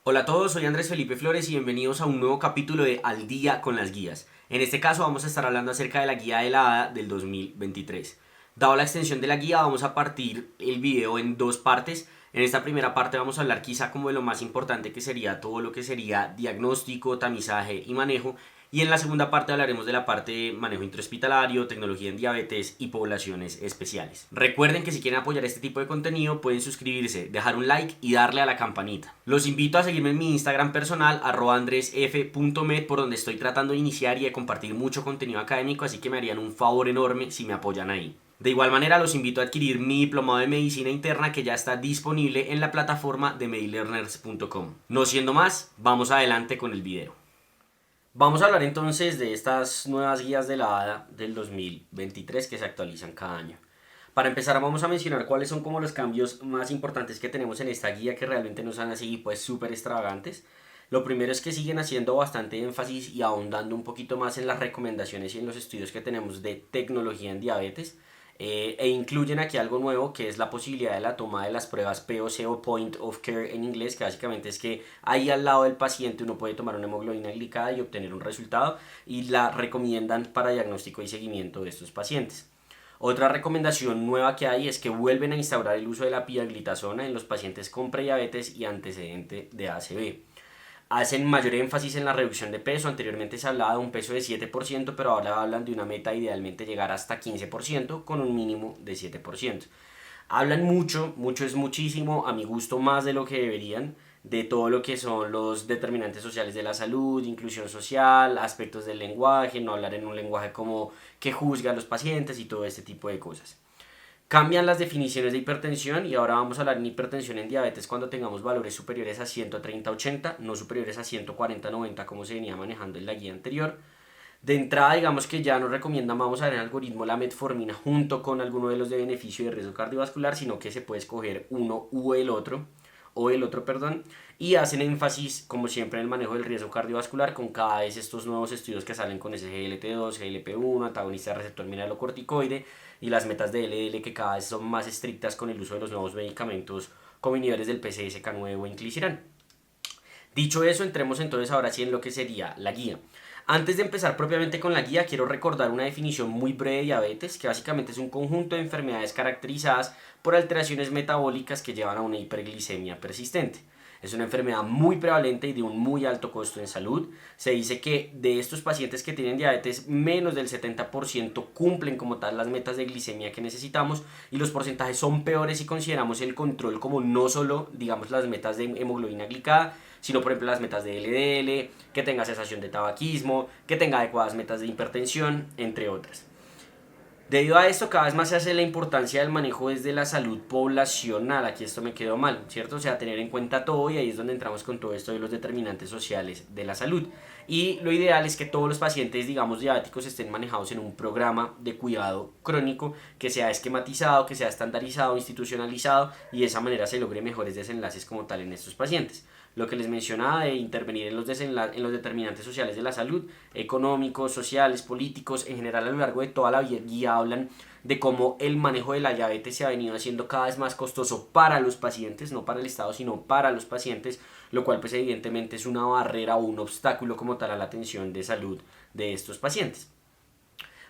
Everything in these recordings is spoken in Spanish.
Hola a todos, soy Andrés Felipe Flores y bienvenidos a un nuevo capítulo de Al Día con las Guías. En este caso vamos a estar hablando acerca de la guía de la ADA del 2023. Dado la extensión de la guía, vamos a partir el video en dos partes. En esta primera parte vamos a hablar quizá como de lo más importante que sería todo lo que sería diagnóstico, tamizaje y manejo. Y en la segunda parte hablaremos de la parte de manejo intrahospitalario, tecnología en diabetes y poblaciones especiales. Recuerden que si quieren apoyar este tipo de contenido pueden suscribirse, dejar un like y darle a la campanita. Los invito a seguirme en mi Instagram personal @andresf.med, por donde estoy tratando de iniciar y de compartir mucho contenido académico, así que me harían un favor enorme si me apoyan ahí. De igual manera los invito a adquirir mi diplomado de medicina interna que ya está disponible en la plataforma de medilearners.com. No siendo más, vamos adelante con el video. Vamos a hablar entonces de estas nuevas guías de la ADA del 2023 que se actualizan cada año. Para empezar vamos a mencionar cuáles son como los cambios más importantes que tenemos en esta guía, que realmente no son así pues súper extravagantes. Lo primero es que siguen haciendo bastante énfasis y ahondando un poquito más en las recomendaciones y en los estudios que tenemos de tecnología en diabetes. E incluyen aquí algo nuevo, que es la posibilidad de la toma de las pruebas POC o Point of Care en inglés, que básicamente es que ahí al lado del paciente uno puede tomar una hemoglobina glicada y obtener un resultado, y la recomiendan para diagnóstico y seguimiento de estos pacientes. Otra recomendación nueva que hay es que vuelven a instaurar el uso de la pioglitazona en los pacientes con prediabetes y antecedente de ACV. Hacen mayor énfasis en la reducción de peso. Anteriormente se hablaba de un peso de 7%, pero ahora hablan de una meta idealmente llegar hasta 15% con un mínimo de 7%. Hablan mucho, mucho es muchísimo, a mi gusto más de lo que deberían, de todo lo que son los determinantes sociales de la salud, inclusión social, aspectos del lenguaje, no hablar en un lenguaje como que juzga a los pacientes y todo este tipo de cosas. Cambian las definiciones de hipertensión y ahora vamos a hablar en hipertensión en diabetes cuando tengamos valores superiores a 130-80, no superiores a 140-90 como se venía manejando en la guía anterior. De entrada, digamos que ya nos recomiendan, vamos a ver en el algoritmo, la metformina junto con alguno de los de beneficio de riesgo cardiovascular, sino que se puede escoger uno o el otro, perdón, y hacen énfasis, como siempre, en el manejo del riesgo cardiovascular con cada vez estos nuevos estudios que salen con SGLT2, GLP-1, antagonista de receptor mineralocorticoide y las metas de LDL que cada vez son más estrictas con el uso de los nuevos medicamentos como inhibidores del PCSK9 o inclisiran. Dicho eso, entremos entonces ahora sí en lo que sería la guía. Antes de empezar propiamente con la guía, quiero recordar una definición muy breve de diabetes, que básicamente es un conjunto de enfermedades caracterizadas por alteraciones metabólicas que llevan a una hiperglicemia persistente. Es una enfermedad muy prevalente y de un muy alto costo en salud. Se dice que de estos pacientes que tienen diabetes, menos del 70% cumplen como tal las metas de glicemia que necesitamos, y los porcentajes son peores si consideramos el control como no solo, digamos, las metas de hemoglobina glicada, sino por ejemplo las metas de LDL, que tenga cesación de tabaquismo, que tenga adecuadas metas de hipertensión, entre otras. Debido a esto, cada vez más se hace la importancia del manejo desde la salud poblacional. Aquí esto me quedó mal, ¿cierto? O sea, tener en cuenta todo, y ahí es donde entramos con todo esto de los determinantes sociales de la salud. Y lo ideal es que todos los pacientes, digamos, diabéticos estén manejados en un programa de cuidado crónico que sea esquematizado, que sea estandarizado, institucionalizado, y de esa manera se logre mejores desenlaces como tal en estos pacientes. Lo que les mencionaba de intervenir en en los determinantes sociales de la salud, económicos, sociales, políticos, en general a lo largo de toda la guía hablan de cómo el manejo de la diabetes se ha venido haciendo cada vez más costoso para los pacientes, no para el Estado, sino para los pacientes, lo cual pues evidentemente es una barrera o un obstáculo como tal a la atención de salud de estos pacientes.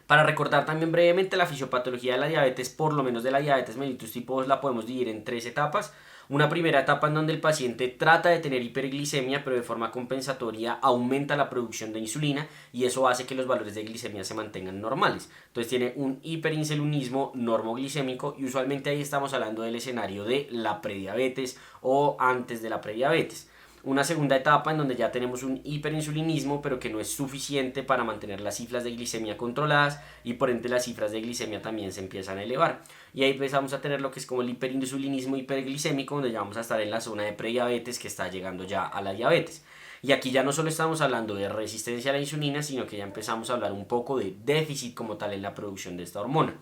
Para recordar también brevemente, la fisiopatología de la diabetes, por lo menos de la diabetes mellitus tipo 2, la podemos dividir en tres etapas. Una primera etapa en donde el paciente trata de tener hiperglicemia, pero de forma compensatoria aumenta la producción de insulina, y eso hace que los valores de glicemia se mantengan normales. Entonces tiene un hiperinsulinismo normoglicémico, y usualmente ahí estamos hablando del escenario de la prediabetes o antes de la prediabetes. Una segunda etapa en donde ya tenemos un hiperinsulinismo, pero que no es suficiente para mantener las cifras de glicemia controladas, y por ende las cifras de glicemia también se empiezan a elevar. Y ahí empezamos a tener lo que es como el hiperinsulinismo hiperglicémico, donde ya vamos a estar en la zona de prediabetes, que está llegando ya a la diabetes. Y aquí ya no solo estamos hablando de resistencia a la insulina, sino que ya empezamos a hablar un poco de déficit como tal en la producción de esta hormona.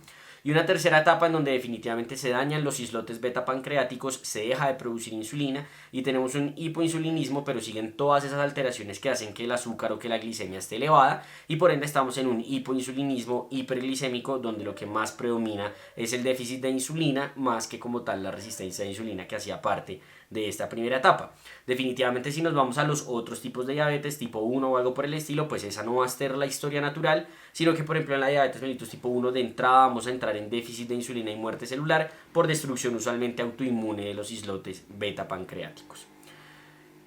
Y una tercera etapa en donde definitivamente se dañan los islotes beta pancreáticos, se deja de producir insulina y tenemos un hipoinsulinismo, pero siguen todas esas alteraciones que hacen que el azúcar o que la glicemia esté elevada, y por ende estamos en un hipoinsulinismo hiperglicémico, donde lo que más predomina es el déficit de insulina más que como tal la resistencia de insulina que hacía parte de esta primera etapa. Definitivamente si nos vamos a los otros tipos de diabetes, tipo 1 o algo por el estilo, pues esa no va a ser la historia natural, sino que por ejemplo en la diabetes mellitus tipo 1 de entrada vamos a entrar en déficit de insulina y muerte celular por destrucción usualmente autoinmune de los islotes beta pancreáticos.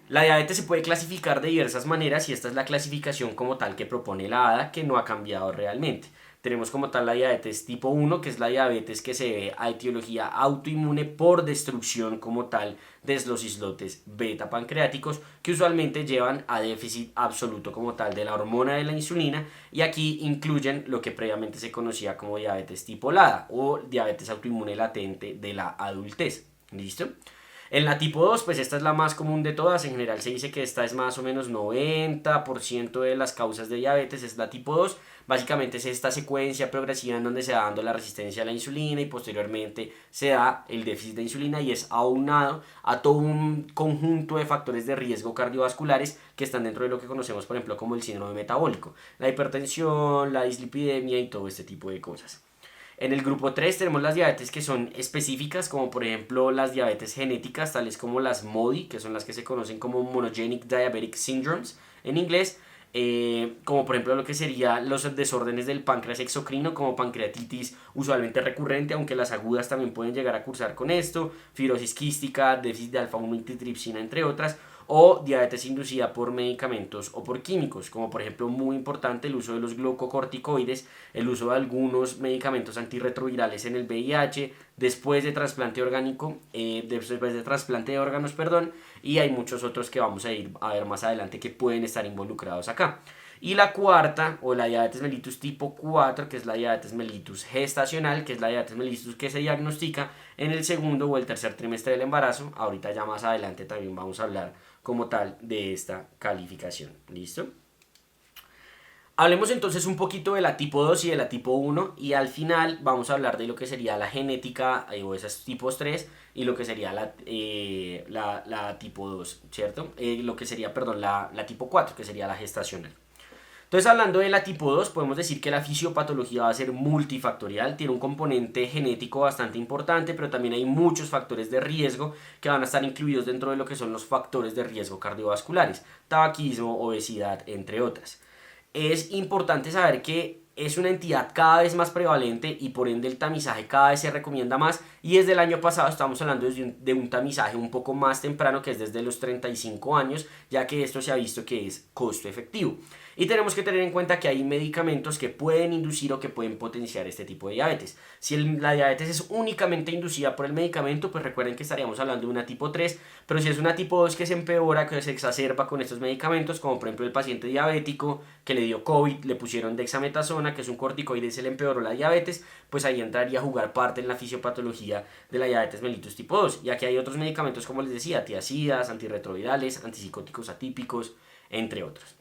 La diabetes se puede clasificar de diversas maneras y esta es la clasificación como tal que propone la ADA, que no ha cambiado realmente. Tenemos como tal la diabetes tipo 1, que es la diabetes que se debe a etiología autoinmune por destrucción como tal de los islotes beta pancreáticos, que usualmente llevan a déficit absoluto como tal de la hormona de la insulina, y aquí incluyen lo que previamente se conocía como diabetes tipo LADA o diabetes autoinmune latente de la adultez. ¿Listo? En la tipo 2, pues esta es la más común de todas. En general se dice que esta es más o menos 90% de las causas de diabetes, es la tipo 2. Básicamente es esta secuencia progresiva en donde se va dando la resistencia a la insulina y posteriormente se da el déficit de insulina y es aunado a todo un conjunto de factores de riesgo cardiovasculares que están dentro de lo que conocemos, por ejemplo, como el síndrome metabólico, la hipertensión, la dislipidemia y todo este tipo de cosas. En el grupo 3 tenemos las diabetes que son específicas, como por ejemplo las diabetes genéticas, tales como las MODY, que son las que se conocen como Monogenic Diabetic Syndromes en inglés, como por ejemplo lo que serían los desórdenes del páncreas exocrino, como pancreatitis usualmente recurrente, aunque las agudas también pueden llegar a cursar con esto, fibrosis quística, déficit de alfa-1 antitripsina, entre otras, o diabetes inducida por medicamentos o por químicos, como por ejemplo muy importante el uso de los glucocorticoides, el uso de algunos medicamentos antirretrovirales en el VIH, después de trasplante orgánico, después de trasplante de órganos, perdón, y hay muchos otros que vamos a ir a ver más adelante que pueden estar involucrados acá. Y la cuarta, o la diabetes mellitus tipo 4, que es la diabetes mellitus gestacional, que es la diabetes mellitus que se diagnostica en el segundo o el tercer trimestre del embarazo. Ahorita ya más adelante también vamos a hablar como tal de esta calificación. ¿Listo? Hablemos entonces un poquito de la tipo 2 y de la tipo 1 y al final vamos a hablar de lo que sería la genética o esos tipos 3 y lo que sería la tipo 2, ¿cierto? Lo que sería, perdón, la tipo 4, que sería la gestacional. Entonces, hablando de la tipo 2, podemos decir que la fisiopatología va a ser multifactorial, tiene un componente genético bastante importante, pero también hay muchos factores de riesgo que van a estar incluidos dentro de lo que son los factores de riesgo cardiovasculares, tabaquismo, obesidad, entre otras. Es importante saber que es una entidad cada vez más prevalente y por ende el tamizaje cada vez se recomienda más y desde el año pasado estamos hablando de un tamizaje un poco más temprano que es desde los 35 años, ya que esto se ha visto que es costo efectivo. Y tenemos que tener en cuenta que hay medicamentos que pueden inducir o que pueden potenciar este tipo de diabetes. Si la diabetes es únicamente inducida por el medicamento, pues recuerden que estaríamos hablando de una tipo 3, pero si es una tipo 2 que se empeora, que se exacerba con estos medicamentos, como por ejemplo el paciente diabético que le dio COVID, le pusieron dexametasona, que es un corticoide y se le empeoró la diabetes, pues ahí entraría a jugar parte en la fisiopatología de la diabetes mellitus tipo 2. Y aquí hay otros medicamentos, como les decía, tiazidas, antirretrovirales, antipsicóticos atípicos, entre otros.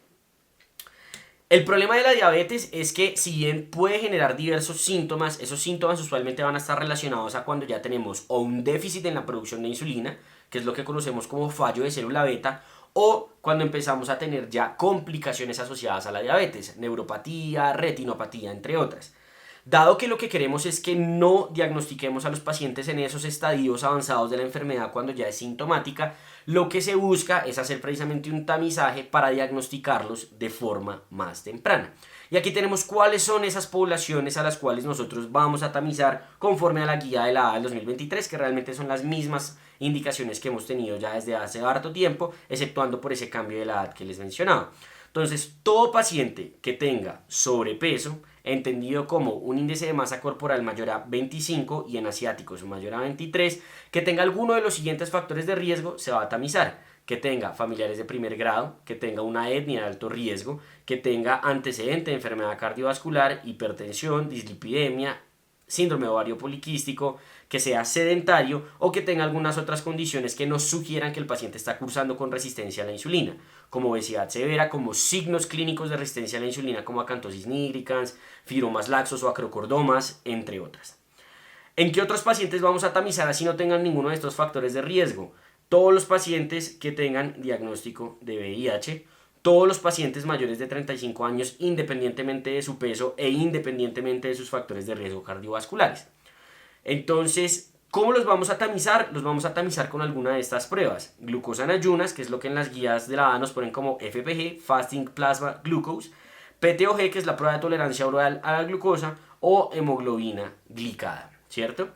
El problema de la diabetes es que si bien puede generar diversos síntomas, esos síntomas usualmente van a estar relacionados a cuando ya tenemos o un déficit en la producción de insulina, que es lo que conocemos como fallo de célula beta, o cuando empezamos a tener ya complicaciones asociadas a la diabetes, neuropatía, retinopatía, entre otras. Dado que lo que queremos es que no diagnostiquemos a los pacientes en esos estadios avanzados de la enfermedad cuando ya es sintomática, lo que se busca es hacer precisamente un tamizaje para diagnosticarlos de forma más temprana. Y aquí tenemos cuáles son esas poblaciones a las cuales nosotros vamos a tamizar conforme a la guía de la ADA del 2023, que realmente son las mismas indicaciones que hemos tenido ya desde hace harto tiempo, exceptuando por ese cambio de la edad que les mencionaba. Entonces, todo paciente que tenga sobrepeso, entendido como un índice de masa corporal mayor a 25 y en asiáticos mayor a 23, que tenga alguno de los siguientes factores de riesgo, se va a tamizar. Que tenga familiares de primer grado, que tenga una etnia de alto riesgo, que tenga antecedente de enfermedad cardiovascular, hipertensión, dislipidemia, síndrome ovario poliquístico, que sea sedentario o que tenga algunas otras condiciones que nos sugieran que el paciente está cursando con resistencia a la insulina, como obesidad severa, como signos clínicos de resistencia a la insulina como acantosis nigricans, fibromas laxos o acrocordomas, entre otras. ¿En qué otros pacientes vamos a tamizar así no tengan ninguno de estos factores de riesgo? Todos los pacientes que tengan diagnóstico de VIH, todos los pacientes mayores de 35 años independientemente de su peso e independientemente de sus factores de riesgo cardiovasculares. Entonces, ¿Cómo los vamos a tamizar? Los vamos a tamizar con alguna de estas pruebas. Glucosa en ayunas, que es lo que en las guías de la ADA nos ponen como FPG, Fasting Plasma Glucose, PTOG, que es la prueba de tolerancia oral a la glucosa, o hemoglobina glicada, ¿cierto?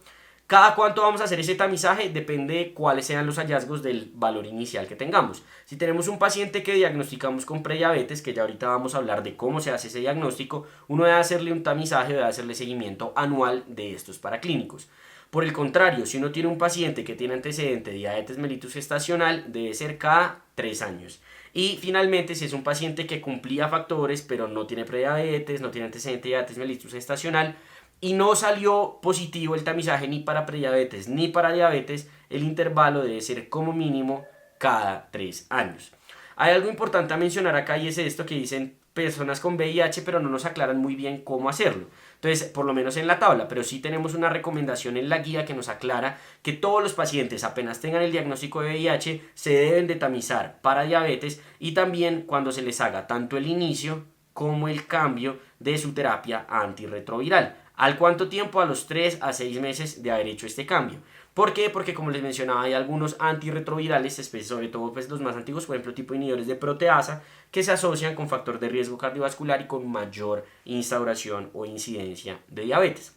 ¿Cada cuánto vamos a hacer ese tamizaje? Depende de cuáles sean los hallazgos del valor inicial que tengamos. Si tenemos un paciente que diagnosticamos con prediabetes, que ya ahorita vamos a hablar de cómo se hace ese diagnóstico, uno debe hacerle un tamizaje, debe hacerle seguimiento anual de estos paraclínicos. Por el contrario, si uno tiene un paciente que tiene antecedente de diabetes mellitus gestacional, debe ser cada 3 años. Y finalmente, si es un paciente que cumplía factores, pero no tiene prediabetes, no tiene antecedente de diabetes mellitus gestacional, y no salió positivo el tamizaje ni para prediabetes ni para diabetes, el intervalo debe ser como mínimo cada 3 años. Hay algo importante a mencionar acá y es esto que dicen personas con VIH, pero no nos aclaran muy bien cómo hacerlo. Entonces, por lo menos en la tabla, pero sí tenemos una recomendación en la guía que nos aclara que todos los pacientes apenas tengan el diagnóstico de VIH se deben de tamizar para diabetes y también cuando se les haga tanto el inicio como el cambio de su terapia antirretroviral. ¿Al cuánto tiempo? A los 3 a 6 meses de haber hecho este cambio. ¿Por qué? Porque como les mencionaba hay algunos antirretrovirales, sobre todo pues los más antiguos, por ejemplo tipo inhibidores de proteasa, que se asocian con factor de riesgo cardiovascular y con mayor instauración o incidencia de diabetes.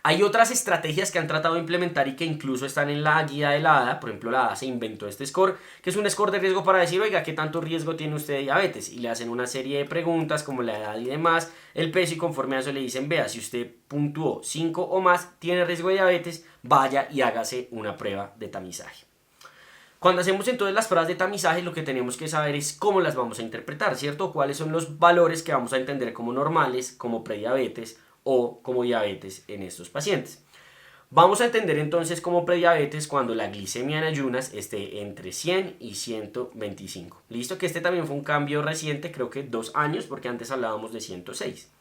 Hay otras estrategias que han tratado de implementar y que incluso están en la guía de la ADA. Por ejemplo, la ADA se inventó este score, que es un score de riesgo para decir, oiga, ¿qué tanto riesgo tiene usted de diabetes? Y le hacen una serie de preguntas como la edad y demás, el peso, y conforme a eso le dicen, vea, si usted puntuó 5 o más, tiene riesgo de diabetes, vaya y hágase una prueba de tamizaje. Cuando hacemos entonces las pruebas de tamizaje, lo que tenemos que saber es cómo las vamos a interpretar, ¿cierto? Cuáles son los valores que vamos a entender como normales, como prediabetes o como diabetes en estos pacientes. Vamos a entender entonces como prediabetes cuando la glicemia en ayunas esté entre 100 y 125. Listo, que este también fue un cambio reciente, creo que 2 años, porque antes hablábamos de 106.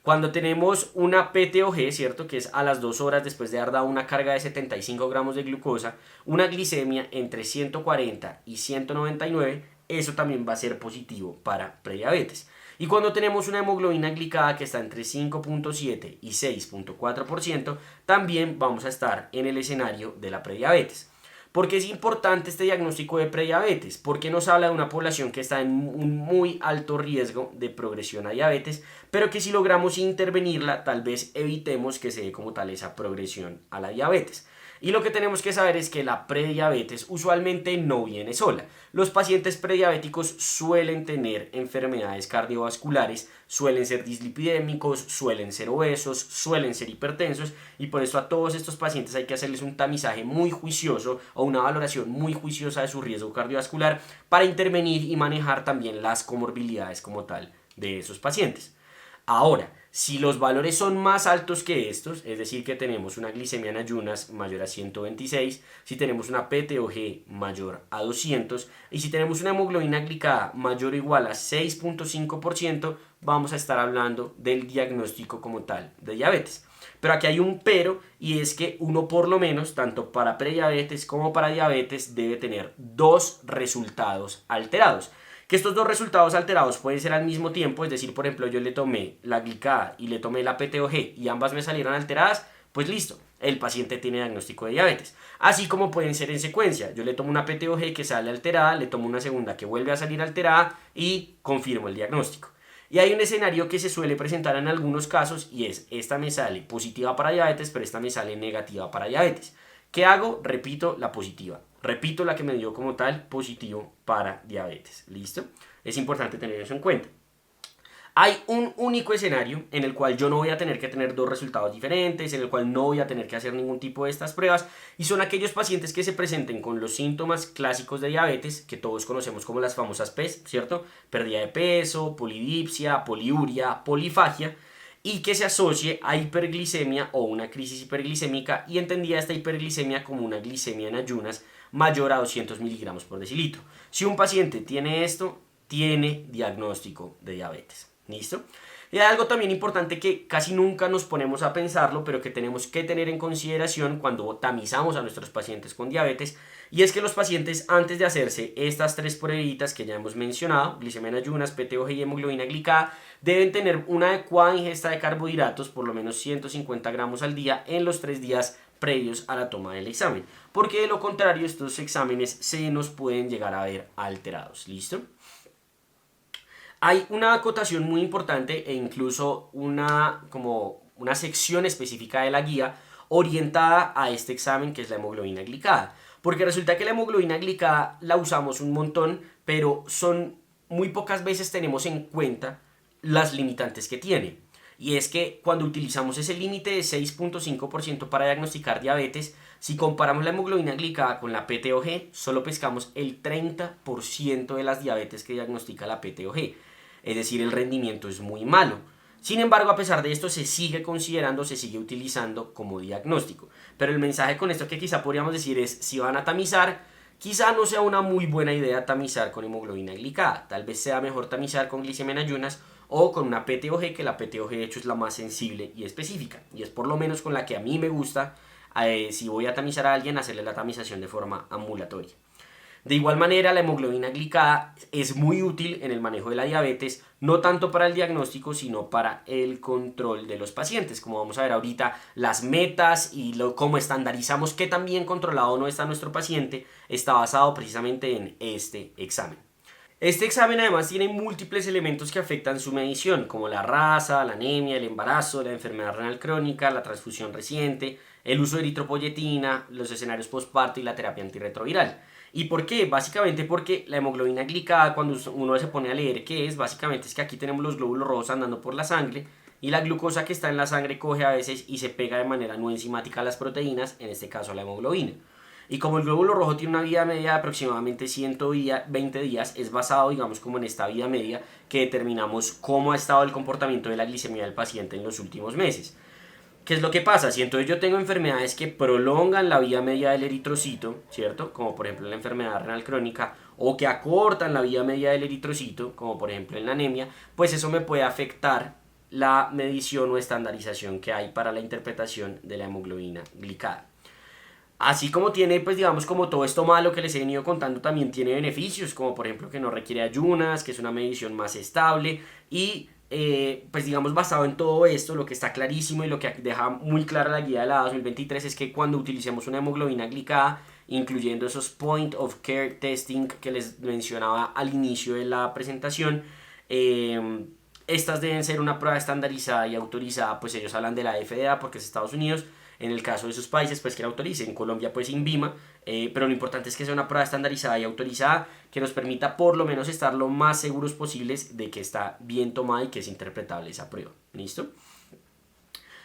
Cuando tenemos una PTOG, ¿cierto? Que es a las 2 horas después de haber dado una carga de 75 gramos de glucosa, una glicemia entre 140 y 199, eso también va a ser positivo para prediabetes. Y cuando tenemos una hemoglobina glicada que está entre 5.7 y 6.4%, también vamos a estar en el escenario de la prediabetes. ¿Por qué es importante este diagnóstico de prediabetes? Porque nos habla de una población que está en un muy alto riesgo de progresión a diabetes, pero que si logramos intervenirla, tal vez evitemos que se dé como tal esa progresión a la diabetes. Y lo que tenemos que saber es que la prediabetes usualmente no viene sola. Los pacientes prediabéticos suelen tener enfermedades cardiovasculares, suelen ser dislipidémicos, suelen ser obesos, suelen ser hipertensos, y por eso a todos estos pacientes hay que hacerles un tamizaje muy juicioso o una valoración muy juiciosa de su riesgo cardiovascular para intervenir y manejar también las comorbilidades como tal de esos pacientes. Ahora, si los valores son más altos que estos, es decir, que tenemos una glicemia en ayunas mayor a 126, si tenemos una PTOG mayor a 200 y si tenemos una hemoglobina glicada mayor o igual a 6.5%, vamos a estar hablando del diagnóstico como tal de diabetes. Pero aquí hay un pero, y es que uno por lo menos, tanto para prediabetes como para diabetes, debe tener 2 resultados alterados. Que estos 2 resultados alterados pueden ser al mismo tiempo, es decir, por ejemplo, yo le tomé la glicada y le tomé la PTOG y ambas me salieron alteradas, pues listo, el paciente tiene diagnóstico de diabetes. Así como pueden ser en secuencia, yo le tomo una PTOG que sale alterada, le tomo una segunda que vuelve a salir alterada y confirmo el diagnóstico. Y hay un escenario que se suele presentar en algunos casos y es, esta me sale positiva para diabetes, pero esta me sale negativa para diabetes. ¿Qué hago? Repito la positiva. Repito la que me dio como tal positivo para diabetes. ¿Listo? Es importante tener eso en cuenta. Hay un único escenario en el cual yo no voy a tener que tener 2 resultados diferentes, en el cual no voy a tener que hacer ningún tipo de estas pruebas, y son aquellos pacientes que se presenten con los síntomas clásicos de diabetes, que todos conocemos como las famosas PES, ¿cierto? Pérdida de peso, polidipsia, poliuria, polifagia, y que se asocie a hiperglicemia o una crisis hiperglicémica, y entendía esta hiperglicemia como una glicemia en ayunas mayor a 200 miligramos por decilitro. Si un paciente tiene esto, tiene diagnóstico de diabetes. ¿Listo? Y hay algo también importante que casi nunca nos ponemos a pensarlo, pero que tenemos que tener en consideración cuando tamizamos a nuestros pacientes con diabetes, y es que los pacientes, antes de hacerse estas 3 pruebitas que ya hemos mencionado, glicemia en ayunas, PTOG y hemoglobina glicada, deben tener una adecuada ingesta de carbohidratos, por lo menos 150 gramos al día en los 3 días previos a la toma del examen, porque de lo contrario estos exámenes se nos pueden llegar a ver alterados. ¿Listo? Hay una acotación muy importante e incluso como una sección específica de la guía orientada a este examen, que es la hemoglobina glicada. Porque resulta que la hemoglobina glicada la usamos un montón, pero muy pocas veces tenemos en cuenta las limitantes que tiene. Y es que cuando utilizamos ese límite de 6.5% para diagnosticar diabetes, si comparamos la hemoglobina glicada con la PTOG, solo pescamos el 30% de las diabetes que diagnostica la PTOG. Es decir, el rendimiento es muy malo. Sin embargo, a pesar de esto, se sigue considerando, se sigue utilizando como diagnóstico. Pero el mensaje con esto que quizá podríamos decir es, si van a tamizar, quizá no sea una muy buena idea tamizar con hemoglobina glicada. Tal vez sea mejor tamizar con glicemia en ayunas o con una PTOG, que la PTOG de hecho es la más sensible y específica. Y es por lo menos con la que a mí me gusta, si voy a tamizar a alguien, hacerle la tamización de forma ambulatoria. De igual manera, la hemoglobina glicada es muy útil en el manejo de la diabetes, no tanto para el diagnóstico, sino para el control de los pacientes. Como vamos a ver ahorita, las metas y cómo estandarizamos qué tan bien controlado no está nuestro paciente está basado precisamente en este examen. Este examen además tiene múltiples elementos que afectan su medición, como la raza, la anemia, el embarazo, la enfermedad renal crónica, la transfusión reciente, el uso de eritropoyetina, los escenarios postparto y la terapia antirretroviral. ¿Y por qué? Básicamente porque la hemoglobina glicada, cuando uno se pone a leer qué es, básicamente es que aquí tenemos los glóbulos rojos andando por la sangre y la glucosa que está en la sangre coge a veces y se pega de manera no enzimática a las proteínas, en este caso a la hemoglobina. Y como el glóbulo rojo tiene una vida media de aproximadamente 120 días, es basado, digamos, como en esta vida media que determinamos cómo ha estado el comportamiento de la glicemia del paciente en los últimos meses. ¿Qué es lo que pasa? Si entonces yo tengo enfermedades que prolongan la vida media del eritrocito, ¿cierto? Como por ejemplo la enfermedad renal crónica, o que acortan la vida media del eritrocito, como por ejemplo en la anemia, pues eso me puede afectar la medición o estandarización que hay para la interpretación de la hemoglobina glicada. Así como tiene, pues digamos, como todo esto malo que les he venido contando, también tiene beneficios, como por ejemplo que no requiere ayunas, que es una medición más estable y pues digamos basado en todo esto, lo que está clarísimo y lo que deja muy clara la guía de la 2023 es que cuando utilicemos una hemoglobina glicada, incluyendo esos point of care testing que les mencionaba al inicio de la presentación, estas deben ser una prueba estandarizada y autorizada, pues ellos hablan de la FDA porque es Estados Unidos. En el caso de esos países, pues que la autorice. En Colombia, pues INVIMA. Pero lo importante es que sea una prueba estandarizada y autorizada que nos permita por lo menos estar lo más seguros posibles de que está bien tomada y que es interpretable esa prueba. ¿Listo?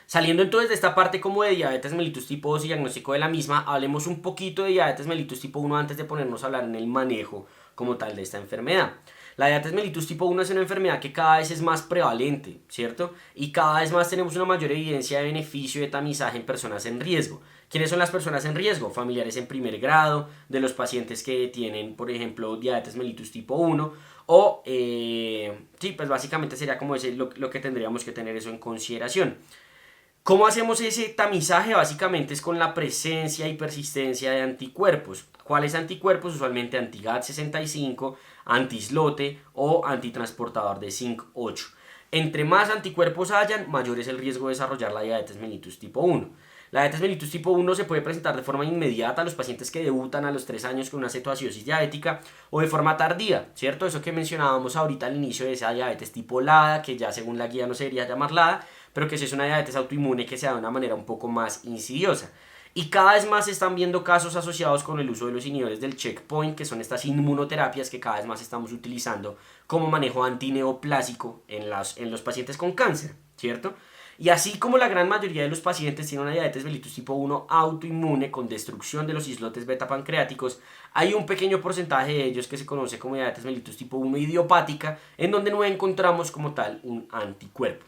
Saliendo entonces de esta parte como de diabetes mellitus tipo 2 y diagnóstico de la misma, hablemos un poquito de diabetes mellitus tipo 1 antes de ponernos a hablar en el manejo como tal de esta enfermedad. La diabetes mellitus tipo 1 es una enfermedad que cada vez es más prevalente, ¿cierto? Y cada vez más tenemos una mayor evidencia de beneficio de tamizaje en personas en riesgo. ¿Quiénes son las personas en riesgo? Familiares en primer grado, de los pacientes que tienen, por ejemplo, diabetes mellitus tipo 1, o, sí, pues básicamente sería como lo que tendríamos que tener eso en consideración. ¿Cómo hacemos ese tamizaje? Básicamente es con la presencia y persistencia de anticuerpos. ¿Cuáles anticuerpos? Usualmente anti-GAD65, anti-SLOTE o antitransportador de Zinc-8. Entre más anticuerpos hayan, mayor es el riesgo de desarrollar la diabetes mellitus tipo 1. La diabetes mellitus tipo 1 se puede presentar de forma inmediata a los pacientes que debutan a los 3 años con una cetoacidosis diabética o de forma tardía, ¿cierto? Eso que mencionábamos ahorita al inicio de esa diabetes tipo LADA, que ya según la guía no se debería llamar LADA, pero que es una diabetes autoinmune que se da de una manera un poco más insidiosa. Y cada vez más se están viendo casos asociados con el uso de los inhibidores del checkpoint, que son estas inmunoterapias que cada vez más estamos utilizando como manejo antineoplásico en los pacientes con cáncer, ¿cierto? Y así como la gran mayoría de los pacientes tienen una diabetes mellitus tipo 1 autoinmune con destrucción de los islotes beta pancreáticos, hay un pequeño porcentaje de ellos que se conoce como diabetes mellitus tipo 1 idiopática, en donde no encontramos como tal un anticuerpo.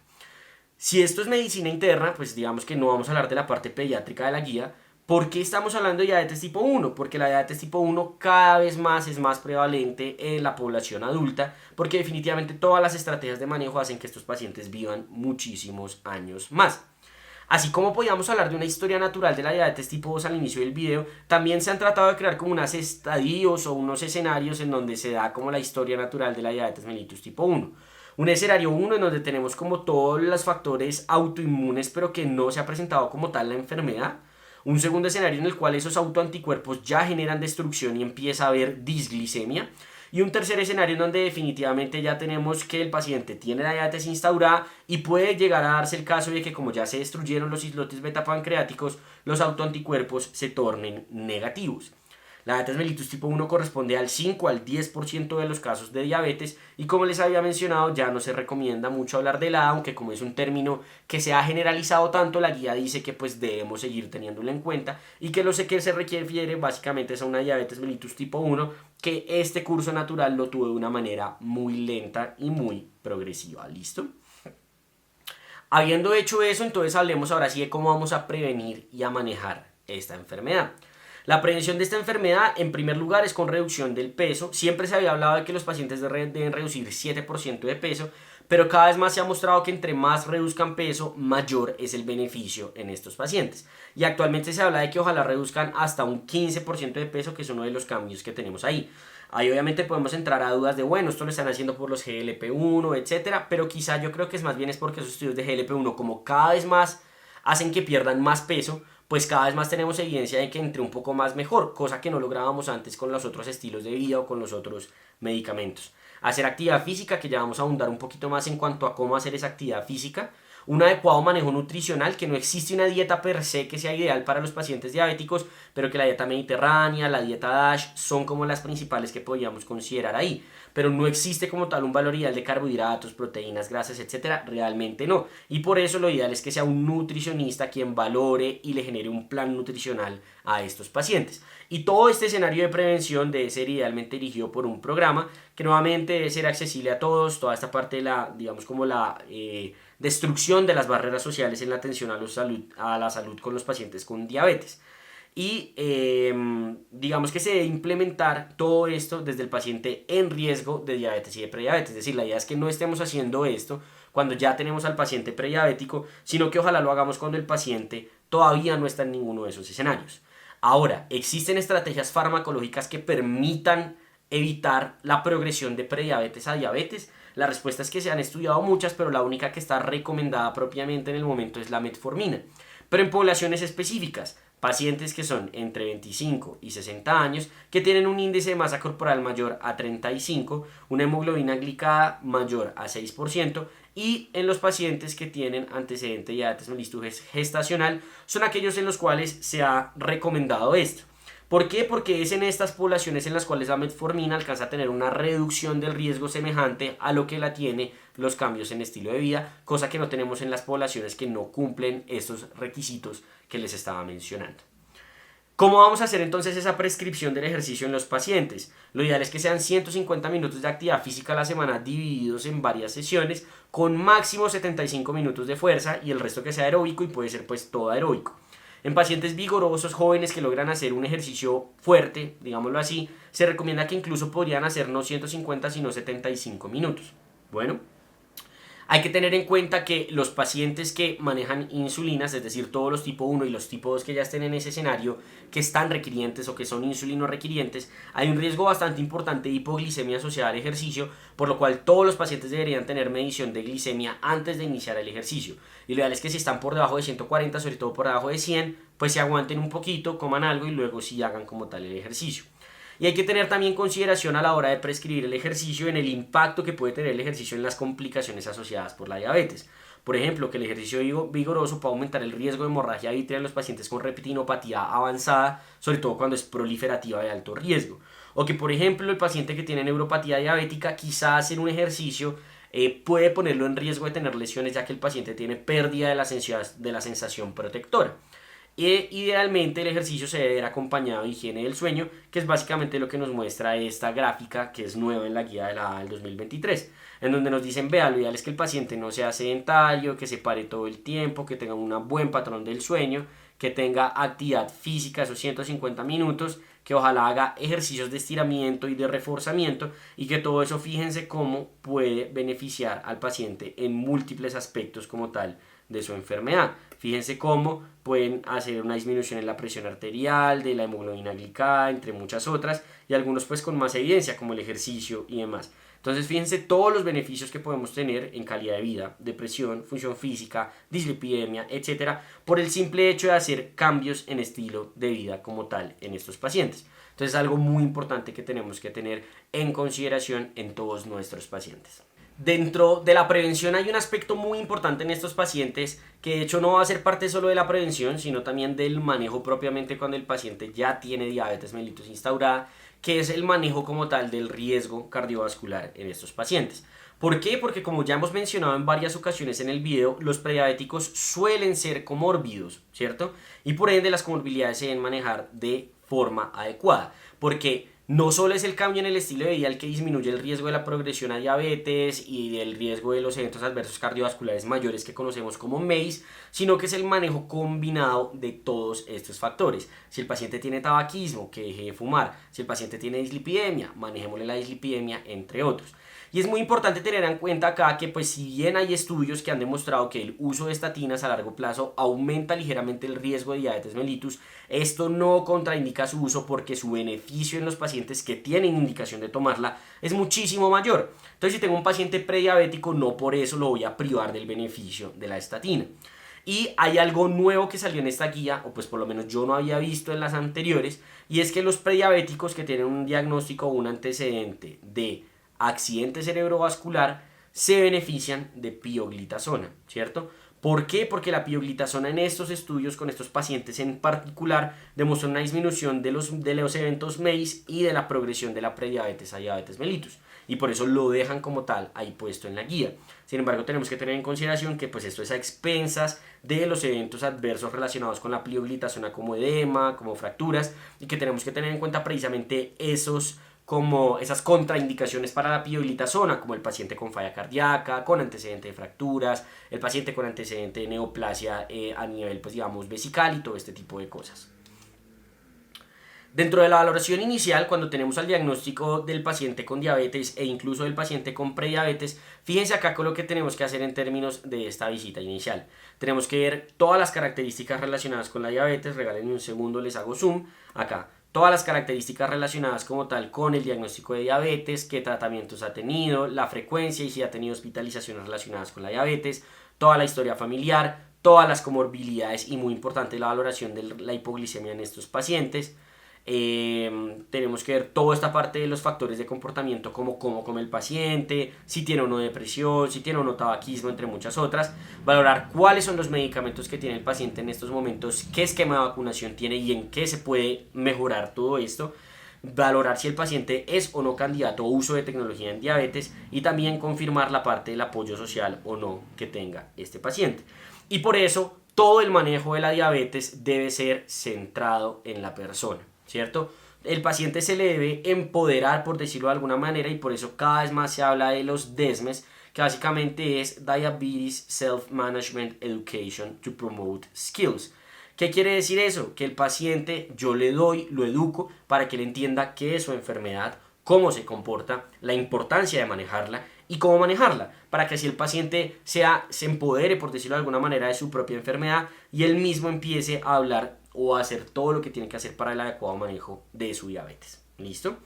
Si esto es medicina interna, pues digamos que no vamos a hablar de la parte pediátrica de la guía. ¿Por qué estamos hablando de diabetes tipo 1? Porque la diabetes tipo 1 cada vez más es más prevalente en la población adulta, porque definitivamente todas las estrategias de manejo hacen que estos pacientes vivan muchísimos años más. Así como podíamos hablar de una historia natural de la diabetes tipo 2 al inicio del video, también se han tratado de crear como unos estadios o unos escenarios en donde se da como la historia natural de la diabetes mellitus tipo 1. Un escenario 1 en donde tenemos como todos los factores autoinmunes pero que no se ha presentado como tal la enfermedad. Un segundo escenario en el cual esos autoanticuerpos ya generan destrucción y empieza a haber disglicemia. Y un tercer escenario en donde definitivamente ya tenemos que el paciente tiene la diabetes instaurada y puede llegar a darse el caso de que como ya se destruyeron los islotes beta pancreáticos, los autoanticuerpos se tornen negativos. La diabetes mellitus tipo 1 corresponde al 5 al 10% de los casos de diabetes y como les había mencionado ya no se recomienda mucho hablar de la, aunque como es un término que se ha generalizado tanto, la guía dice que pues debemos seguir teniéndolo en cuenta y que lo que se refiere básicamente es a una diabetes mellitus tipo 1 que este curso natural lo tuvo de una manera muy lenta y muy progresiva. ¿Listo? Habiendo hecho eso, entonces hablemos ahora sí de cómo vamos a prevenir y a manejar esta enfermedad. La prevención de esta enfermedad, en primer lugar, es con reducción del peso. Siempre se había hablado de que los pacientes deben reducir 7% de peso, pero cada vez más se ha mostrado que entre más reduzcan peso, mayor es el beneficio en estos pacientes. Y actualmente se habla de que ojalá reduzcan hasta un 15% de peso, que es uno de los cambios que tenemos ahí. Ahí obviamente podemos entrar a dudas de, bueno, esto lo están haciendo por los GLP-1, etcétera, pero quizá yo creo que es más bien es porque esos estudios de GLP-1, como cada vez más hacen que pierdan más peso, pues cada vez más tenemos evidencia de que entre un poco más mejor, cosa que no lográbamos antes con los otros estilos de vida o con los otros medicamentos. Hacer actividad física, que ya vamos a ahondar un poquito más en cuanto a cómo hacer esa actividad física. Un adecuado manejo nutricional, que no existe una dieta per se que sea ideal para los pacientes diabéticos, pero que la dieta mediterránea, la dieta DASH son como las principales que podríamos considerar ahí. Pero no existe como tal un valor ideal de carbohidratos, proteínas, grasas, etcétera, realmente no. Y por eso lo ideal es que sea un nutricionista quien valore y le genere un plan nutricional a estos pacientes. Y todo este escenario de prevención debe ser idealmente dirigido por un programa que nuevamente debe ser accesible a todos, toda esta parte de la, digamos como la destrucción de las barreras sociales en la atención a la salud con los pacientes con diabetes. Y digamos que se debe implementar todo esto desde el paciente en riesgo de diabetes y de prediabetes. Es decir, la idea es que no estemos haciendo esto cuando ya tenemos al paciente prediabético, sino que ojalá lo hagamos cuando el paciente todavía no está en ninguno de esos escenarios. Ahora, existen estrategias farmacológicas que permitan evitar la progresión de prediabetes a diabetes. La respuesta es que se han estudiado muchas, pero la única que está recomendada propiamente en el momento es la metformina. Pero en poblaciones específicas, pacientes que son entre 25 y 60 años, que tienen un índice de masa corporal mayor a 35, una hemoglobina glicada mayor a 6%, y en los pacientes que tienen antecedente de diabetes mellitus gestacional, son aquellos en los cuales se ha recomendado esto. ¿Por qué? Porque es en estas poblaciones en las cuales la metformina alcanza a tener una reducción del riesgo semejante a lo que la tiene los cambios en estilo de vida, cosa que no tenemos en las poblaciones que no cumplen estos requisitos que les estaba mencionando. ¿Cómo vamos a hacer entonces esa prescripción del ejercicio en los pacientes? Lo ideal es que sean 150 minutos de actividad física a la semana divididos en varias sesiones con máximo 75 minutos de fuerza y el resto que sea aeróbico y puede ser pues todo aeróbico. En pacientes vigorosos, jóvenes que logran hacer un ejercicio fuerte, digámoslo así, se recomienda que incluso podrían hacer no 150 sino 75 minutos. Bueno, hay que tener en cuenta que los pacientes que manejan insulinas, es decir, todos los tipo 1 y los tipo 2 que ya estén en ese escenario, que están requirientes o que son insulino requirientes, hay un riesgo bastante importante de hipoglicemia asociada al ejercicio, por lo cual todos los pacientes deberían tener medición de glicemia antes de iniciar el ejercicio. Y lo ideal es que si están por debajo de 140, sobre todo por debajo de 100, pues se aguanten un poquito, coman algo y luego sí hagan como tal el ejercicio. Y hay que tener también consideración a la hora de prescribir el ejercicio en el impacto que puede tener el ejercicio en las complicaciones asociadas por la diabetes. Por ejemplo, que el ejercicio vigoroso puede aumentar el riesgo de hemorragia vítrea en los pacientes con retinopatía avanzada, sobre todo cuando es proliferativa de alto riesgo. O que, por ejemplo, el paciente que tiene neuropatía diabética, quizás hacer un ejercicio puede ponerlo en riesgo de tener lesiones, ya que el paciente tiene pérdida de la sensación protectora. Idealmente el ejercicio se debe ver acompañado de higiene del sueño, que es básicamente lo que nos muestra esta gráfica que es nueva en la guía de la ADA del 2023, en donde nos dicen, vea, lo ideal es que el paciente no sea sedentario, que se pare todo el tiempo, que tenga un buen patrón del sueño, que tenga actividad física esos 150 minutos, que ojalá haga ejercicios de estiramiento y de reforzamiento y que todo eso fíjense cómo puede beneficiar al paciente en múltiples aspectos como tal de su enfermedad. Fíjense cómo pueden hacer una disminución en la presión arterial, de la hemoglobina glicada, entre muchas otras, y algunos pues con más evidencia, como el ejercicio y demás. Entonces fíjense todos los beneficios que podemos tener en calidad de vida, depresión, función física, dislipidemia, etcétera, por el simple hecho de hacer cambios en estilo de vida como tal en estos pacientes. Entonces es algo muy importante que tenemos que tener en consideración en todos nuestros pacientes. Dentro de la prevención hay un aspecto muy importante en estos pacientes que de hecho no va a ser parte solo de la prevención, sino también del manejo propiamente cuando el paciente ya tiene diabetes mellitus instaurada, que es el manejo como tal del riesgo cardiovascular en estos pacientes. ¿Por qué? Porque como ya hemos mencionado en varias ocasiones en el video, los prediabéticos suelen ser comórbidos, ¿cierto? Y por ende las comorbilidades se deben manejar de forma adecuada, porque no solo es el cambio en el estilo de vida el que disminuye el riesgo de la progresión a diabetes y del riesgo de los eventos adversos cardiovasculares mayores que conocemos como MACE, sino que es el manejo combinado de todos estos factores. Si el paciente tiene tabaquismo, que deje de fumar. Si el paciente tiene dislipidemia, manejémosle la dislipidemia, entre otros. Y es muy importante tener en cuenta acá que pues si bien hay estudios que han demostrado que el uso de estatinas a largo plazo aumenta ligeramente el riesgo de diabetes mellitus, esto no contraindica su uso porque su beneficio en los pacientes que tienen indicación de tomarla es muchísimo mayor. Entonces si tengo un paciente prediabético no por eso lo voy a privar del beneficio de la estatina. Y hay algo nuevo que salió en esta guía, o pues por lo menos yo no había visto en las anteriores, y es que los prediabéticos que tienen un diagnóstico o un antecedente de accidente cerebrovascular se benefician de pioglitazona, ¿cierto? ¿Por qué? Porque la pioglitazona en estos estudios con estos pacientes en particular demostró una disminución de los eventos MACE y de la progresión de la prediabetes a diabetes mellitus. Y por eso lo dejan como tal ahí puesto en la guía. Sin embargo, tenemos que tener en consideración que pues esto es a expensas de los eventos adversos relacionados con la pioglitazona como edema, como fracturas, y que tenemos que tener en cuenta precisamente como esas contraindicaciones para la pioglitazona, como el paciente con falla cardíaca, con antecedente de fracturas, el paciente con antecedente de neoplasia a nivel, pues digamos, vesical y todo este tipo de cosas. Dentro de la valoración inicial, cuando tenemos al diagnóstico del paciente con diabetes e incluso del paciente con prediabetes, fíjense acá con lo que tenemos que hacer en términos de esta visita inicial. Tenemos que ver todas las características relacionadas con la diabetes, regálenme un segundo, les hago zoom, acá. Todas las características relacionadas como tal con el diagnóstico de diabetes, qué tratamientos ha tenido, la frecuencia y si ha tenido hospitalizaciones relacionadas con la diabetes, toda la historia familiar, todas las comorbilidades y muy importante la valoración de la hipoglicemia en estos pacientes. Tenemos que ver toda esta parte de los factores de comportamiento como cómo come el paciente, si tiene o no depresión, si tiene o no tabaquismo, entre muchas otras. Valorar cuáles son los medicamentos que tiene el paciente en estos momentos, qué esquema de vacunación tiene y en qué se puede mejorar todo esto. Valorar si el paciente es o no candidato a uso de tecnología en diabetes y también confirmar la parte del apoyo social o no que tenga este paciente. Y por eso todo el manejo de la diabetes debe ser centrado en la persona, ¿cierto? El paciente se le debe empoderar, por decirlo de alguna manera, y por eso cada vez más se habla de los DESMES, que básicamente es Diabetes Self-Management Education to Promote Skills. ¿Qué quiere decir eso? Que el paciente yo le doy, lo educo para que él entienda qué es su enfermedad, cómo se comporta, la importancia de manejarla y cómo manejarla, para que así el paciente se empodere, por decirlo de alguna manera, de su propia enfermedad y él mismo empiece a hablar o a hacer todo lo que tiene que hacer para el adecuado manejo de su diabetes. ¿Listo?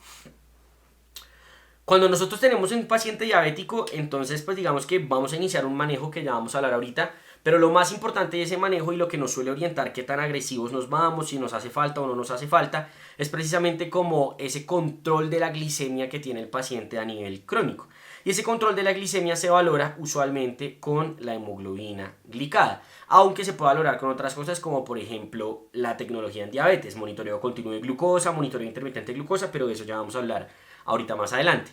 Cuando nosotros tenemos un paciente diabético, entonces pues digamos que vamos a iniciar un manejo que ya vamos a hablar ahorita, pero lo más importante de ese manejo y lo que nos suele orientar qué tan agresivos nos vamos, si nos hace falta o no nos hace falta, es precisamente como ese control de la glicemia que tiene el paciente a nivel crónico. Y ese control de la glicemia se valora usualmente con la hemoglobina glicada, aunque se puede valorar con otras cosas como por ejemplo la tecnología en diabetes, monitoreo continuo de glucosa, monitoreo intermitente de glucosa, pero de eso ya vamos a hablar ahorita más adelante.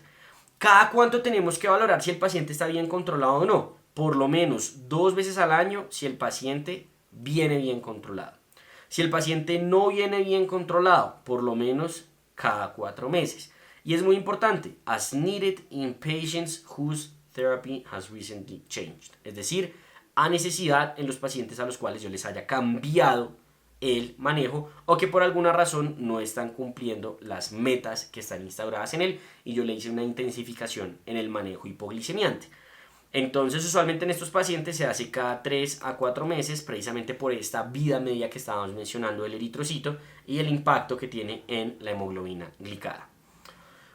¿Cada cuánto tenemos que valorar si el paciente está bien controlado o no? Por lo menos 2 veces al año si el paciente viene bien controlado. Si el paciente no viene bien controlado, por lo menos cada 4 meses. Y es muy importante, as needed in patients whose therapy has recently changed. Es decir, a necesidad en los pacientes a los cuales yo les haya cambiado el manejo o que por alguna razón no están cumpliendo las metas que están instauradas en él y yo le hice una intensificación en el manejo hipoglicemiante. Entonces, usualmente en estos pacientes se hace cada 3 a 4 meses, precisamente por esta vida media que estábamos mencionando del eritrocito y el impacto que tiene en la hemoglobina glicada.